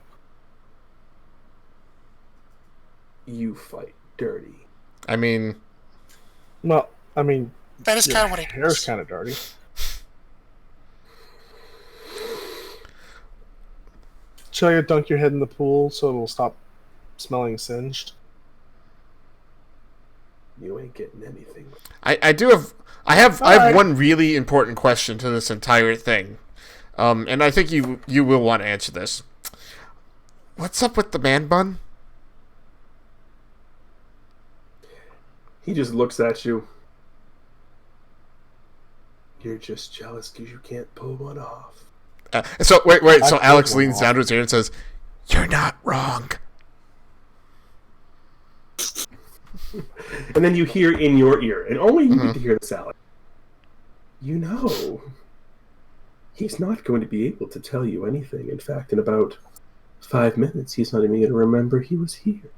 A: You fight dirty.
C: I mean,
B: Well, I mean,
D: That is
B: your
D: kind of what it
B: hair's
D: is.
B: kind of dirty. Shall I dunk your head in the pool so it'll stop smelling singed?
A: You ain't getting anything.
C: I have
B: Alright.
C: one really important question to this entire thing, and I think you will want to answer this. What's up with the man bun?
A: He just looks at you. You're just jealous because you can't pull one off.
C: So wait. So Alex leans down to his ear and says, "You're not wrong."
A: And then you hear in your ear, and only you need to hear this, Alex. You know, he's not going to be able to tell you anything. In fact, in about 5 minutes, he's not even going to remember he was here.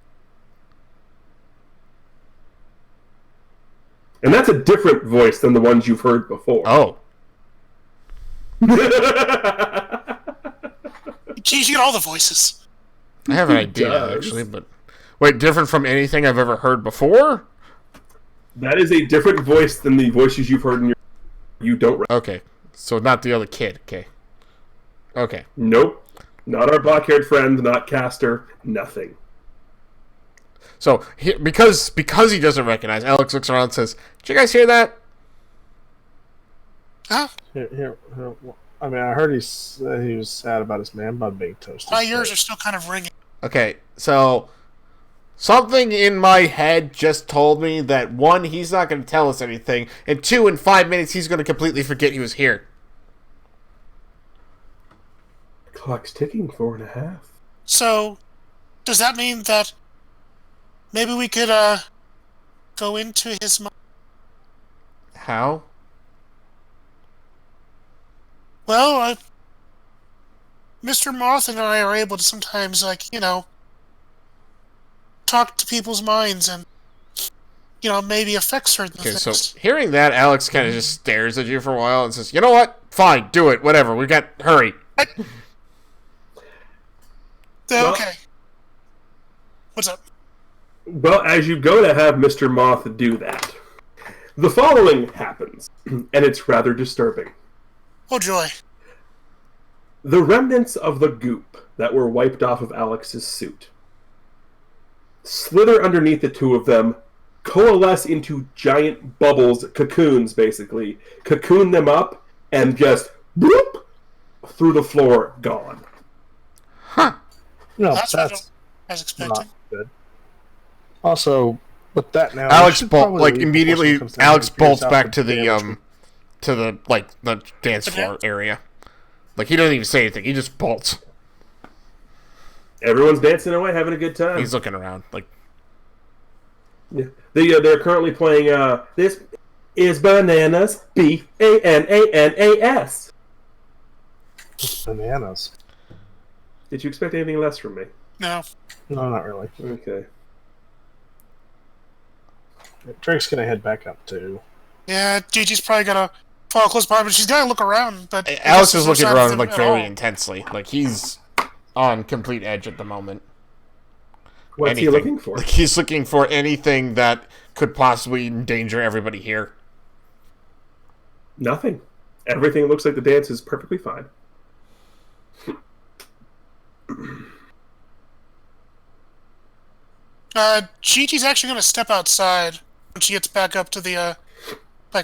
A: And that's a different voice than the ones you've heard before.
C: Oh.
D: Geez, you get all the voices.
C: I have an idea, actually, but... Wait, different from anything I've ever heard before?
A: That is a different voice than the voices you've heard in your... You don't...
C: Okay, so not the other kid, Okay.
A: Nope. Not our black-haired friend, not Castor, nothing.
C: So, because he doesn't recognize, Alex looks around and says, "Did you guys hear that?"
D: Huh?
B: Here. I mean, I heard he was sad about his man bun being toasted.
D: My ears are still kind of ringing.
C: Okay, so something in my head just told me that 1, he's not going to tell us anything, and 2, in 5 minutes, he's going to completely forget he was here.
A: Clock's ticking, 4.5.
D: So, does that mean that maybe we could go into his mind?
C: How?
D: Well, Mr. Moth and I are able to sometimes, talk to people's minds and, maybe affect certain things.
C: Okay, so hearing that, Alex kind of just stares at you for a while and says, "You know what? Fine, do it, whatever. Hurry."
D: Okay. What's up?
A: Well, as you go to have Mr. Moth do that, the following happens, and it's rather disturbing.
D: Oh, joy.
A: The remnants of the goop that were wiped off of Alex's suit slither underneath the two of them, coalesce into giant bubbles, cocoons, basically, cocoon them up, and just bloop through the floor, gone.
C: Huh.
B: No,
D: That's as expected.
B: not good. Also, with that now,
C: Alex immediately. Alex bolts back to the the dance floor area. Like, he doesn't even say anything. He just bolts.
A: Everyone's dancing away, having a good time.
C: He's looking around, like.
A: Yeah, they're currently playing. This is Bananas, Bananas.
B: Bananas.
A: Did you expect anything less from me?
D: No.
B: No, not really.
A: Okay.
B: Drake's gonna head back up too.
D: Yeah, Gigi's probably gonna follow close behind, but she's gotta look around. But
C: Alex is looking around very intensely. Like, he's on complete edge at the moment.
A: What's he looking for?
C: Like, he's looking for anything that could possibly endanger everybody here.
A: Nothing. Everything looks like the dance is perfectly fine.
D: Gigi's actually gonna step outside when she gets back up to the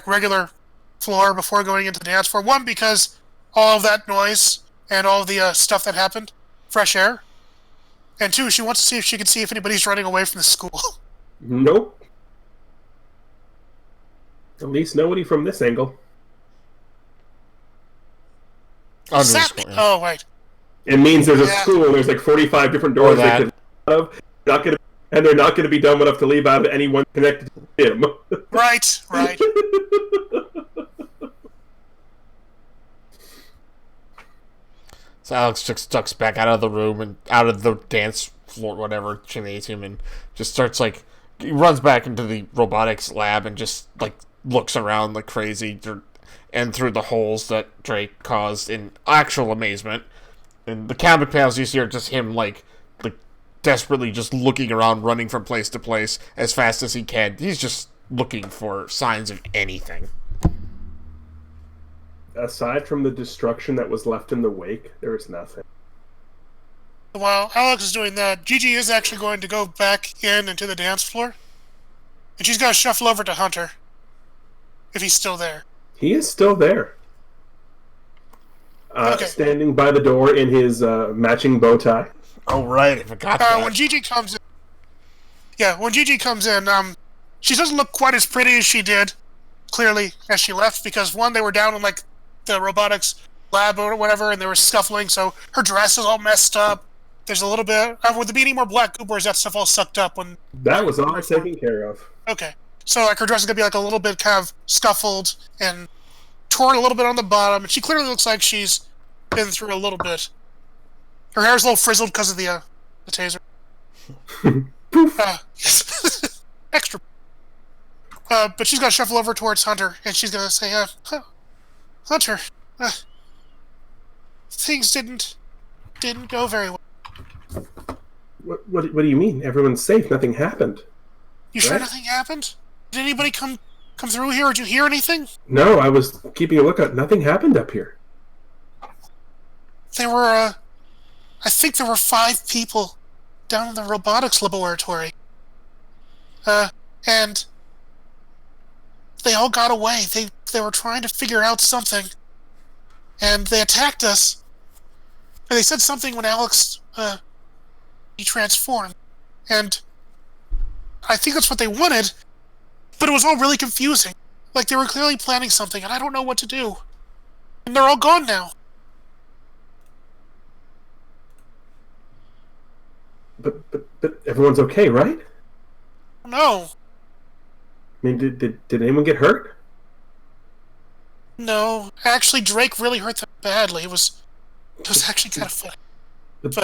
D: regular floor before going into the dance floor. 1, because all of that noise and all of the stuff that happened, fresh air. And 2, she wants to see if she can see if anybody's running away from the school.
A: Nope. At least nobody from this angle.
D: Oh, right.
A: It means there's a school and there's like 45 different doors they could out of. And they're not going to be dumb enough to leave out of anyone connected to him.
D: Right.
C: So Alex just ducks back out of the room and out of the dance floor, whatever, gymnasium, and just starts, like, he runs back into the robotics lab and just, like, looks around like crazy and through the holes that Drake caused in actual amazement. And the comic panels you see are just him, like desperately just looking around, running from place to place as fast as he can. He's just looking for signs of anything.
A: Aside from the destruction that was left in the wake, there is nothing.
D: While Alex is doing that, Gigi is actually going to go back into the dance floor. And she's going to shuffle over to Hunter. If he's still there.
A: He is still there.
D: Okay.
A: Standing by the door in his matching bow tie.
C: Oh, right. I forgot that.
D: When Gigi comes in... Yeah, when Gigi comes in, she doesn't look quite as pretty as she did, clearly, as she left, because one, they were down in like the robotics lab or whatever, and they were scuffling, so her dress is all messed up. There's a little bit... would there be any more black goop, or is that stuff all sucked up when...
A: That was all taken care of.
D: Okay. So, like, her dress is going to be, like, a little bit kind of scuffled and torn a little bit on the bottom, and she clearly looks like she's been through a little bit. Her hair's a little frizzled because of the taser. Extra. But she's going to shuffle over towards Hunter, and she's going to say, Hunter, things didn't go very well.
A: What do you mean? Everyone's safe. Nothing happened.
D: You sure nothing happened? Did anybody come through here? Or did you hear anything?
A: No, I was keeping a lookout. Nothing happened up here.
D: There were, I think there were 5 people down in the robotics laboratory. And they all got away. They were trying to figure out something. And they attacked us. And they said something when Alex, he transformed. And I think that's what they wanted, but it was all really confusing. Like, they were clearly planning something, and I don't know what to do. And they're all gone now.
A: But everyone's okay, right?
D: No.
A: I mean, did anyone get hurt?
D: No. Actually, Drake really hurt them badly. It was actually kind of funny.
A: But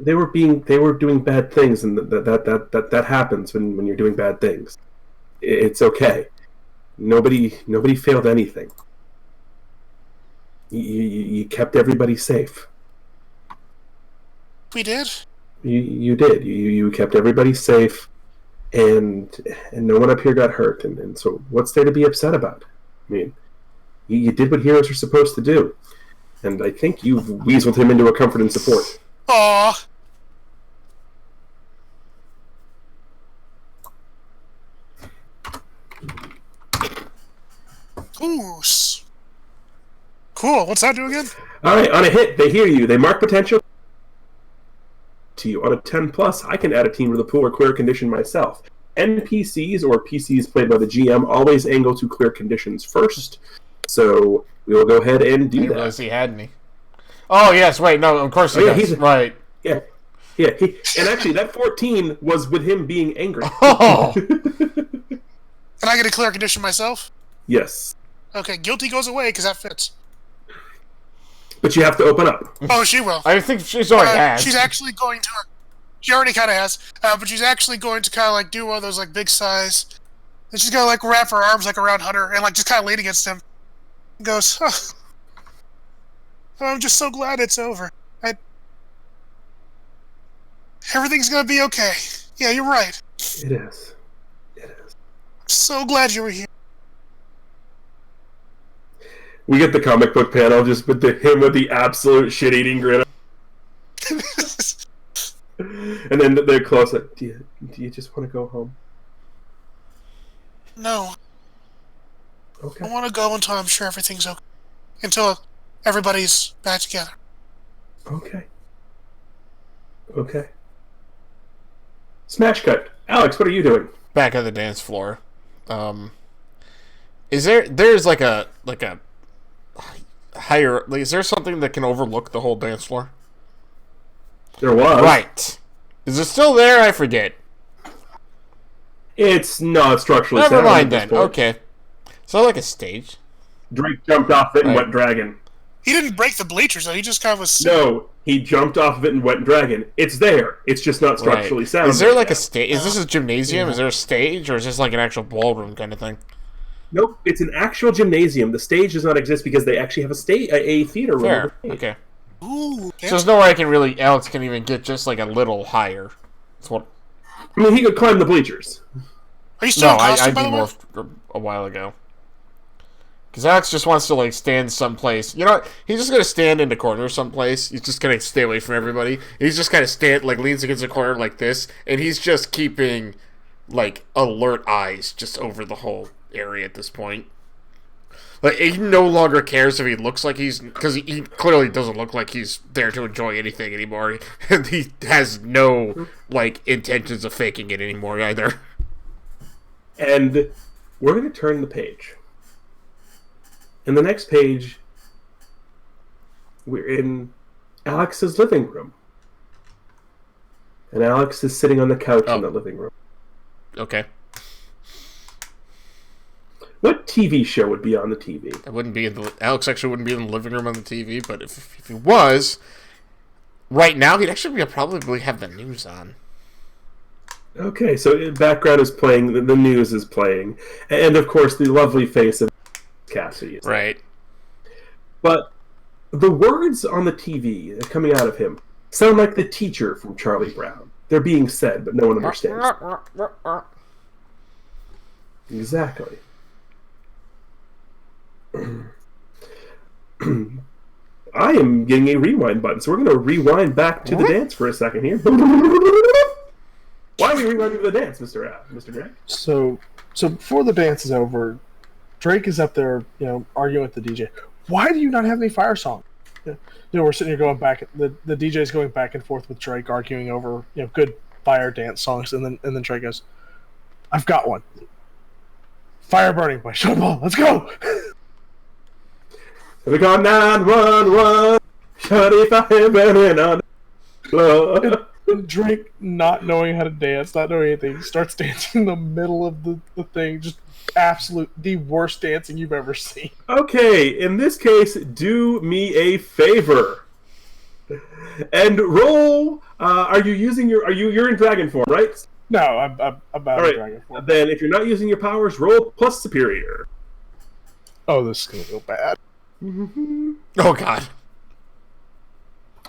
A: they were doing bad things, and that happens when you're doing bad things. It's okay. Nobody failed anything. You kept everybody safe.
D: We did?
A: You did. You kept everybody safe, and no one up here got hurt. And so what's there to be upset about? I mean, you did what heroes are supposed to do. And I think you've weaseled him into a comfort and support.
D: Aww. Ooh. Cool. What's that do again?
A: Alright, on a hit, they hear you. They mark potential to you. On a 10+, I can add a team to the pool or clear condition myself. NPCs, or PCs played by the GM, always angle to clear conditions first. So we will go ahead and do that. I didn't realize
C: he had me. Oh, yes, wait, no, of course he does. Right.
A: Yeah. Yeah, and actually, that 14 was with him being angry.
C: Oh!
D: Can I get a clear condition myself?
A: Yes.
D: Okay, guilty goes away, because that fits.
A: But you have to open up.
D: Oh, she will.
C: I think she's already has.
D: She's actually going to... She already kind of has. But she's actually going to kind of, like, do one of those, like, big size... And she's going to, like, wrap her arms, like, around Hunter, and, like, just kind of lean against him. And goes, I'm just so glad it's over. Everything's gonna be okay. Yeah, you're right.
A: It is. It is.
D: I'm so glad you were here.
A: We get the comic book panel just with him with the absolute shit-eating grin. And then they're close. Like, do you just want to go home?
D: No.
A: Okay.
D: I want to go until I'm sure everything's okay. Until everybody's back together.
A: Okay. Okay. Smash cut. Alex, what are you doing?
C: Back on the dance floor. There's like a higher, like, is there something that can overlook the whole dance floor?
A: There was.
C: Right. Is it still there? I forget.
A: It's not structurally sound.
C: Never mind then. Okay. It's not like a stage.
A: Drake jumped off it and went dragon.
D: He didn't break the bleachers, though. He just kind of was...
A: No, he jumped off of it and went dragon. It's there. It's just not structurally sound.
C: Is there like a stage? Is this a gymnasium? Yeah. Is there a stage? Or is this like an actual ballroom kind of thing?
A: Nope, it's an actual gymnasium. The stage does not exist because they actually have a theater room.
C: Fair. Okay.
D: Ooh,
C: so there's no way Alex can even get just like a little higher. That's what...
A: I mean, he could climb the bleachers.
D: Are you still in costume, by the way?
C: I demorphed a while ago. Because Alex just wants to, like, stand someplace. You know what? He's just going to stand in the corner someplace. He's just going to stay away from everybody. He's just kind of leans against the corner like this. And he's just keeping, like, alert eyes just over the whole area at this point. Like, he no longer cares if he looks like he's... Because he clearly doesn't look like he's there to enjoy anything anymore. And he has no, like, intentions of faking it anymore either.
A: And we're going to turn the page. And the next page, we're in Alex's living room. And Alex is sitting on the couch in the living room.
C: Okay.
A: What TV show would be on the TV?
C: It wouldn't be Alex actually wouldn't be in the living room on the TV, but if he was, right now he'd actually probably have the news on.
A: Okay, so the background is playing, the news is playing, and of course the lovely face of Cassidy.
C: Right.
A: But the words on the TV that are coming out of him sound like the teacher from Charlie Brown. They're being said, but no one understands. Exactly. I am getting a rewind button, so we're going to rewind back to the dance for a second here. Why are we rewinding to the dance, Mr. Drake?
B: So before the dance is over, Drake is up there, arguing with the DJ. Why do you not have any fire song? We're sitting here going back. The DJ's going back and forth with Drake, arguing over good fire dance songs, and then Drake goes, "I've got one. Fire Burning by Sean Paul. Let's go."
A: We got 911. Shawty fire burning on the floor.
B: And Drake, not knowing how to dance, not knowing anything, starts dancing in the middle of the thing. Just the worst dancing you've ever seen.
A: Okay, in this case, do me a favor. And roll. You're in dragon form, right?
B: No, I'm out of dragon form.
A: Then if you're not using your powers, roll plus superior.
B: Oh, this is going to go bad.
C: Oh, God.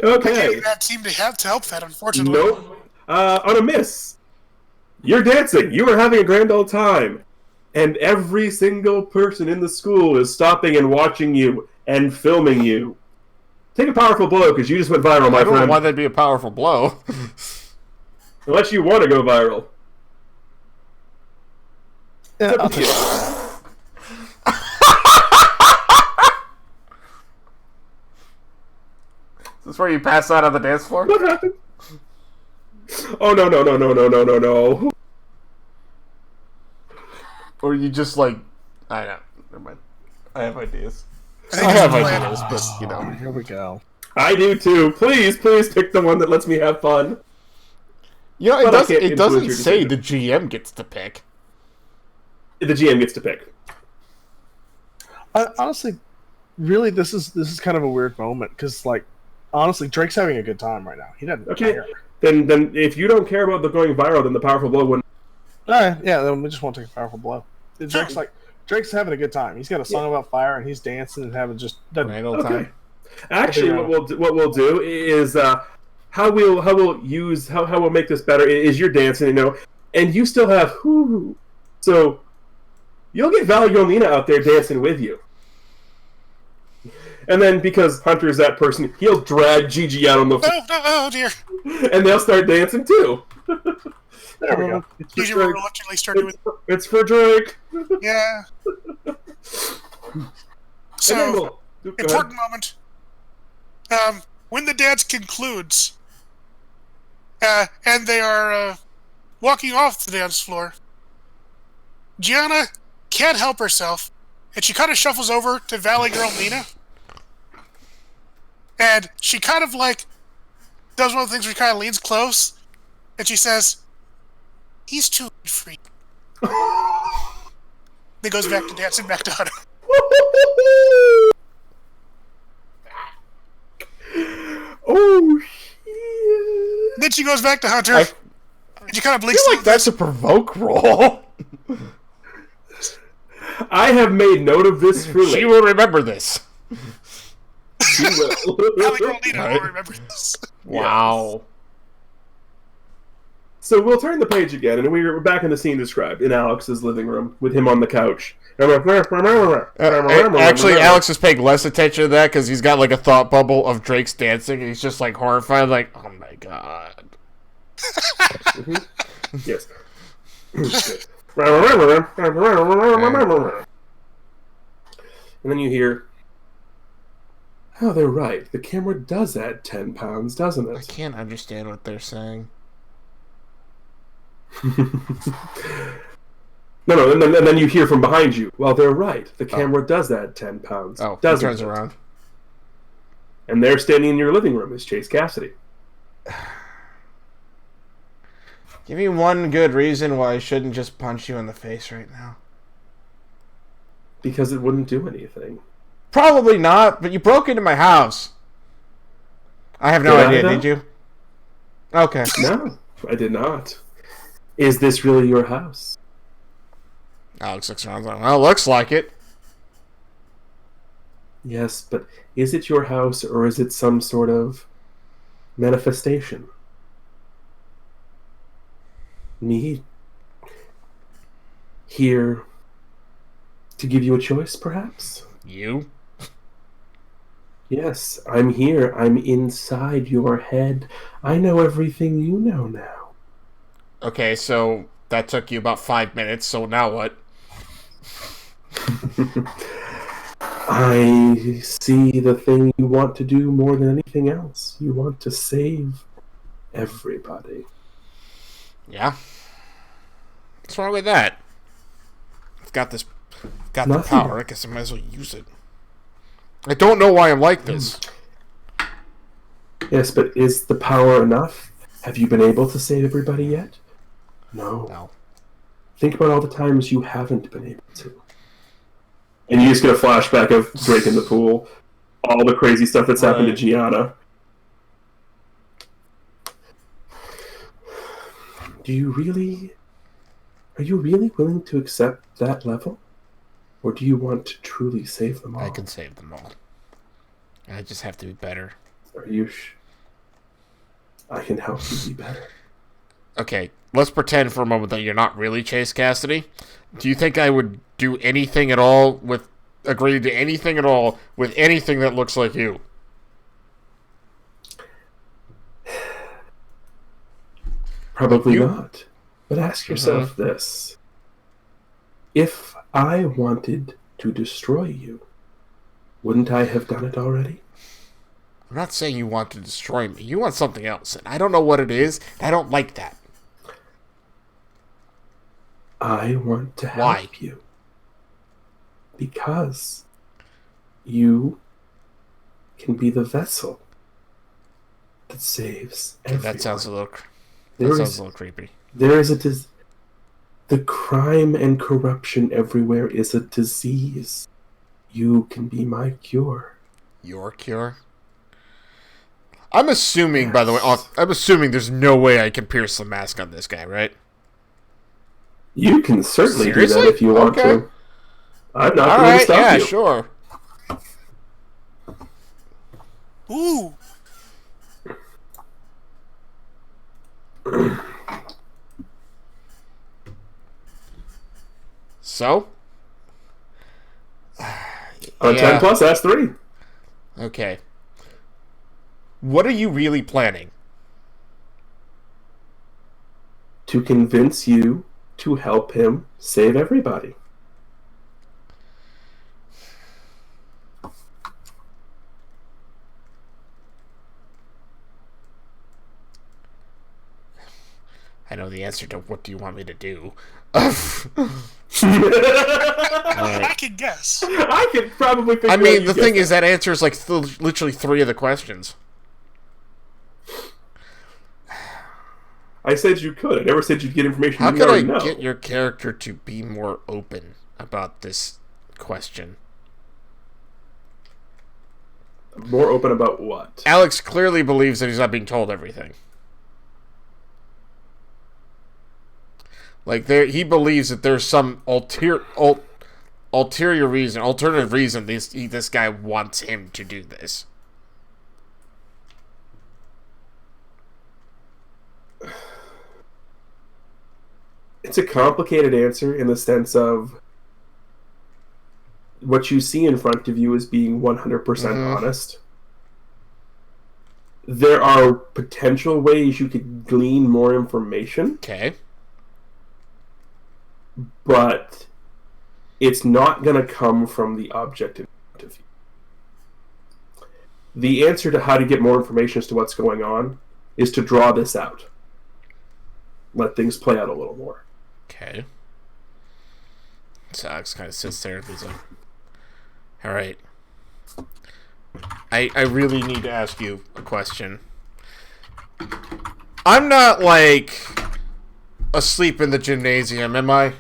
A: Okay.
D: That seemed to help that, unfortunately.
A: Nope. On a miss, you're dancing. You are having a grand old time. And every single person in the school is stopping and watching you and filming you. Take a powerful blow, because you just went viral, my friend.
C: I don't know why that'd be a powerful blow.
A: Unless you want to go viral.
B: Yeah,
C: Is this where you pass out on the dance floor?
A: What happened? Oh, no.
C: Or you just I know. Never mind. I have ideas. I have ideas, but
B: Here we go.
A: I do too. Please pick the one that lets me have fun.
C: It doesn't say the GM gets to pick.
A: The GM gets to pick.
B: Honestly, really, this is kind of a weird moment, because, honestly, Drake's having a good time right now. He doesn't care.
A: Then if you don't care about the going viral, then the powerful blow wouldn't.
B: Then we just want to take a powerful blow. Drake's having a good time. He's got a song about fire, and he's dancing and having just
C: grand old time.
A: Actually, what we'll do is how we'll make this better is you're dancing, and you still have so you'll get Val Yolina out there dancing with you. And then, because Hunter's that person, he'll drag Gigi out on the floor.
D: Oh, dear.
A: And they'll start dancing, too.
B: There we go.
D: Gigi will reluctantly start doing...
A: It's for Drake.
D: Yeah. So, important moment. When the dance concludes, and they are walking off the dance floor, Gianna can't help herself, and she kind of shuffles over to Valley Girl Nina. And she kind of does one of the things where she kind of leans close, and she says, "He's too good for you." Then goes back to dancing back to Hunter.
A: Oh, shit.
D: Then she goes back to Hunter, and she kind of blinks.
C: I feel like that's a provoke roll.
A: I have made note of this for later.
C: She will remember this.
A: She will.
D: Valley Girl Nina will remember this.
C: Wow.
A: So we'll turn the page again, and we're back in the scene described in Alex's living room with him on the couch.
C: Actually, Alex is paying less attention to that because he's got a thought bubble of Drake's dancing, and he's just horrified, oh my god.
A: Yes. And then you hear, "Oh, they're right. The camera does add 10 pounds, doesn't it?"
C: I can't understand what they're saying.
A: No, and then you hear from behind you. Well, they're right. The camera does that 10 pounds.
C: Oh, he
A: doesn't
C: turns
A: it?
C: around.
A: And there standing in your living room is Chase Cassidy.
C: Give me one good reason why I shouldn't just punch you in the face right now.
A: Because it wouldn't do anything.
C: Probably not, but you broke into my house. I have no idea, did you? Okay.
A: No, I did not. Is this really your house?
C: Alex looks around like, well, looks like it.
A: Yes, but is it your house or is it some sort of manifestation? Me here to give you a choice, perhaps?
C: You?
A: Yes, I'm here. I'm inside your head. I know everything you know now.
C: Okay, so that took you about 5 minutes, so now what?
A: I see the thing you want to do more than anything else. You want to save everybody.
C: Yeah. What's wrong with that? I've got this. Got the
A: Nothing.
C: power. I guess I might as well use it. I don't know why I'm like this.
A: Yes, but is the power enough? Have you been able to save everybody yet? No.
C: No.
A: Think about all the times you haven't been able to. And you just get a flashback of Drake in the pool, all the crazy stuff that's happened to Gianna. Are you really willing to accept that level? Or do you want to truly save them all?
C: I can save them all. I just have to be better.
A: Are you I can help you be better.
C: Okay, let's pretend for a moment that you're not really Chase Cassidy. Do you think I would do anything at all agree to anything at all with anything that looks like you?
A: Probably not. But ask yourself this. If I wanted to destroy you, wouldn't I have done it already?
C: I'm not saying you want to destroy me. You want something else, and I don't know what it is. I don't like that.
A: I want to help
C: Why?
A: you. Because you can be the vessel that saves everyone.
C: That sounds a little creepy.
A: There is the crime and corruption everywhere is a disease. You can be my cure.
C: Your cure? I'm assuming, by the way, I'm assuming there's no way I can pierce the mask on this guy, right?
A: You can certainly
C: Seriously?
A: do that if you want to. I'm not going to stop you.
C: Yeah, sure.
D: Ooh.
C: So?
A: On 10 plus, that's 3.
C: Okay. What are you really planning?
A: To convince you to help him save everybody.
C: I know the answer to what do you want me to do.
D: I can guess.
A: I could probably figure
C: I
A: out
C: mean,
A: you
C: the
A: guessed
C: thing
A: that.
C: is that answers like literally 3 of the questions.
A: I said you could. I never said you'd get information
C: How
A: you
C: could I
A: already know.
C: get your character to be more open about this question?
A: More open about what?
C: Alex clearly believes that he's not being told everything. Like he believes that there's some alternative reason this guy wants him to do this.
A: It's a complicated answer in the sense of what you see in front of you is being 100% honest. There are potential ways you could glean more information.
C: Okay.
A: But it's not going to come from the object in front of you. The answer to how to get more information as to what's going on is to draw this out. Let things play out a little more.
C: Okay. So Alex kind of sits there and he's like, all right. I really need to ask you a question. I'm not, like, asleep in the gymnasium, am I?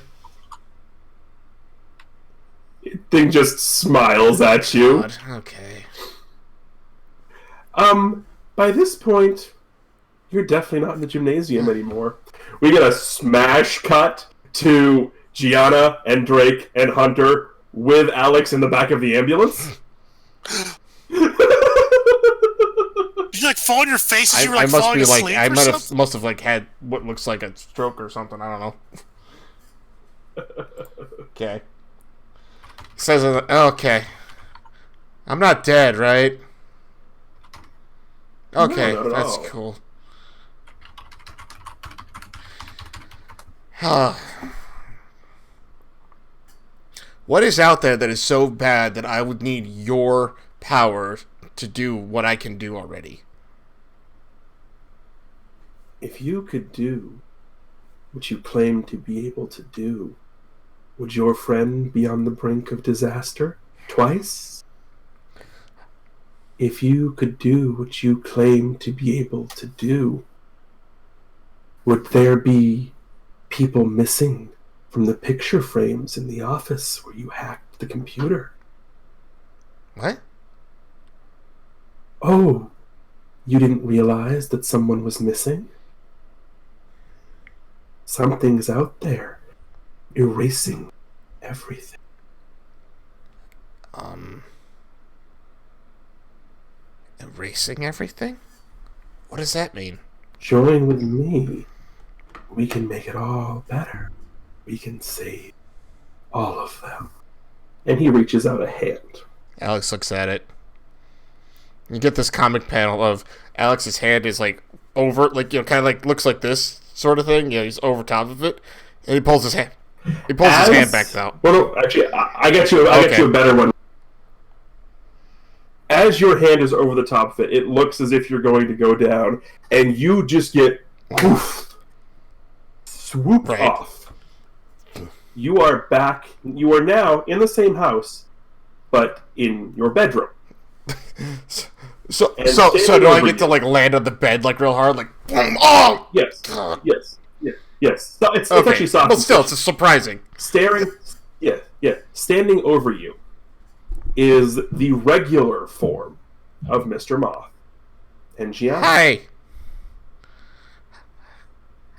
A: Thing just smiles at you.
C: God, okay.
A: By this point, you're definitely not in the gymnasium anymore. We get a smash cut to Gianna and Drake and Hunter with Alex in the back of the ambulance.
D: Did you like fall on your face as you were like falling asleep?
C: I must have like had what looks like a stroke or something. I don't know. Okay. Says okay. I'm not dead, right? Okay,
A: no,
C: that's cool. What is out there that is so bad that I would need your power to do what I can do already?
A: If you could do what you claim to be able to do, would your friend be on the brink of disaster twice? If you could do what you claim to be able to do, would there be people missing from the picture frames in the office where you hacked the computer?
C: What?
A: Oh, you didn't realize that someone was missing? Something's out there, erasing everything.
C: Erasing everything? What does that mean?
A: Join with me. We can make it all better. We can save all of them. And he reaches out a hand.
C: Alex looks at it. You get this comic panel of Alex's hand is like over, like, you know, kind of like looks like this sort of thing. You know, he's over top of it, and he pulls his hand. He pulls his hand back out.
A: Well, no, actually, I get you. I get you a better one. As your hand is over the top of it, it looks as if you're going to go down, and you just get swooped off. You are back. You are now in the same house, but in your bedroom.
C: So do I get to like land on the bed like real hard, like boom? Oh,
A: yes,
C: God.
A: yes. So it's actually soft.
C: But still, it's surprising.
A: Standing over you is the regular form of Mr. Moth and Gianna.
C: Hi.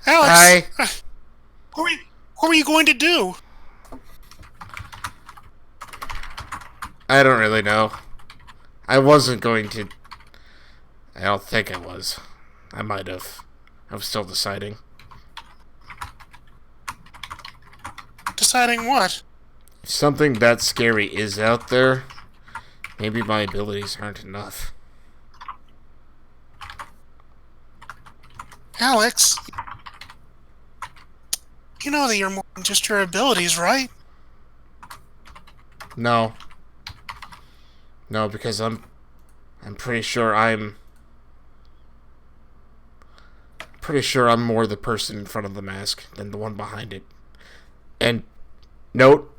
D: Alex,
C: Hi.
D: what were you going to do?
C: I don't really know. I wasn't going to. I don't think I was. I might have. I'm still deciding.
D: Deciding what?
C: If something that scary is out there, maybe my abilities aren't enough.
D: Alex, you know that you're more than just your abilities, right?
C: No. No, because I'm pretty sure I'm more the person in front of the mask than the one behind it. And note,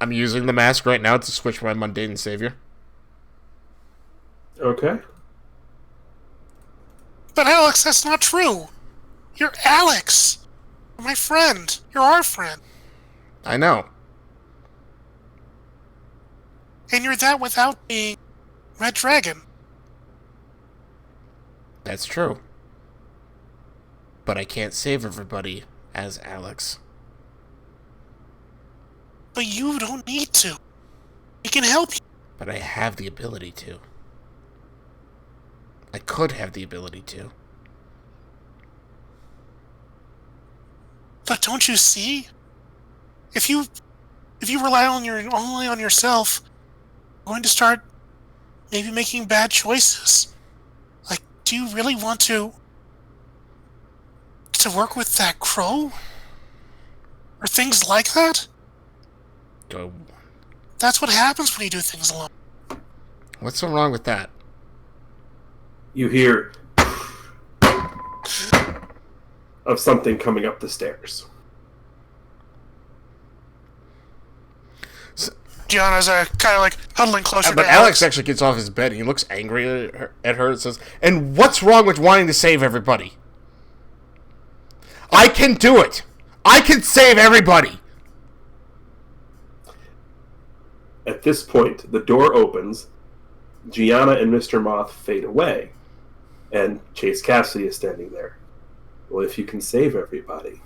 C: I'm using the mask right now to switch my mundane savior.
A: Okay.
D: But Alex, that's not true. You're Alex. You're my friend. You're our friend.
C: I know.
D: And you're that without being Red Dragon.
C: That's true. But I can't save everybody as Alex.
D: But you don't need to. We can help you.
C: But I have the ability to. I could have the ability to.
D: But don't you see? If you rely on only on yourself, you're going to start maybe making bad choices. Like, do you really want to work with that crow? Or things like that? That's what happens when you do things alone.
C: What's so wrong with that?
A: You hear of something coming up the stairs.
D: Gianna's kind of like huddling closer
C: But
D: to
C: Alex actually gets off his bed and he looks angry at her and says, "And what's wrong with wanting to save everybody? I can do it. I can save everybody."
A: At this point, the door opens, Gianna and Mr. Moth fade away, and Chase Cassidy is standing there. Well, if you can save everybody...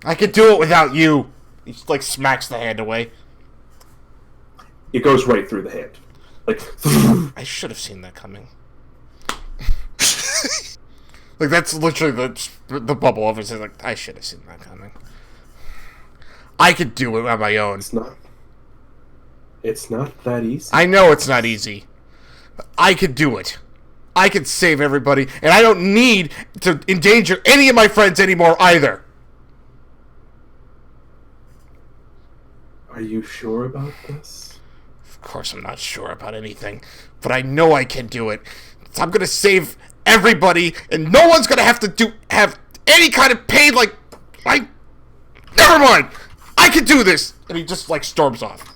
C: I can do it without you. He just, like, smacks the hand away.
A: It goes right through the hand. Like...
C: I should have seen that coming. Like, that's literally the bubble of it. It's like, I should have seen that coming. I could do it on my own.
A: It's not that easy.
C: I know it's not easy. I could do it. I could save everybody, and I don't need to endanger any of my friends anymore either.
A: Are you sure about this?
C: Of course I'm not sure about anything, but I know I can do it. So I'm gonna save everybody, and no one's gonna have to have any kind of pain like... Never mind! I can do this! And he just, like, storms off.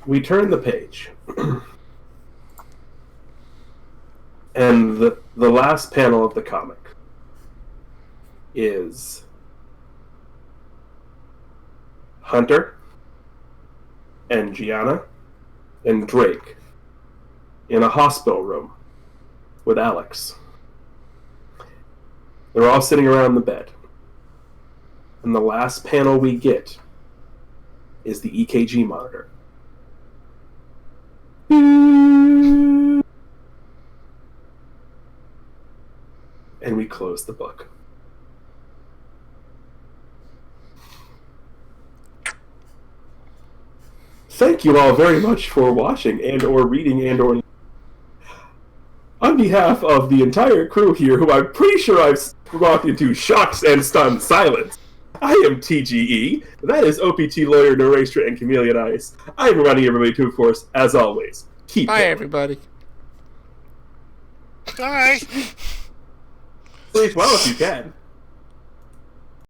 A: We turn the page. And the last panel of the comic is Hunter and Gianna and Drake in a hospital room with Alex. They're all sitting around the bed. And the last panel we get is the EKG monitor. And we close the book. Thank you all very much for watching and or reading and or... On behalf of the entire crew here, who I'm pretty sure I've brought into shocked and stunned silence, I am TGE. That is OPT Lawyer, Narastra, and Chameleon Ice. I'm running everybody to, of course, as always. Keep
C: Bye,
A: going.
C: everybody.
D: Bye.
A: Please, well, if you can.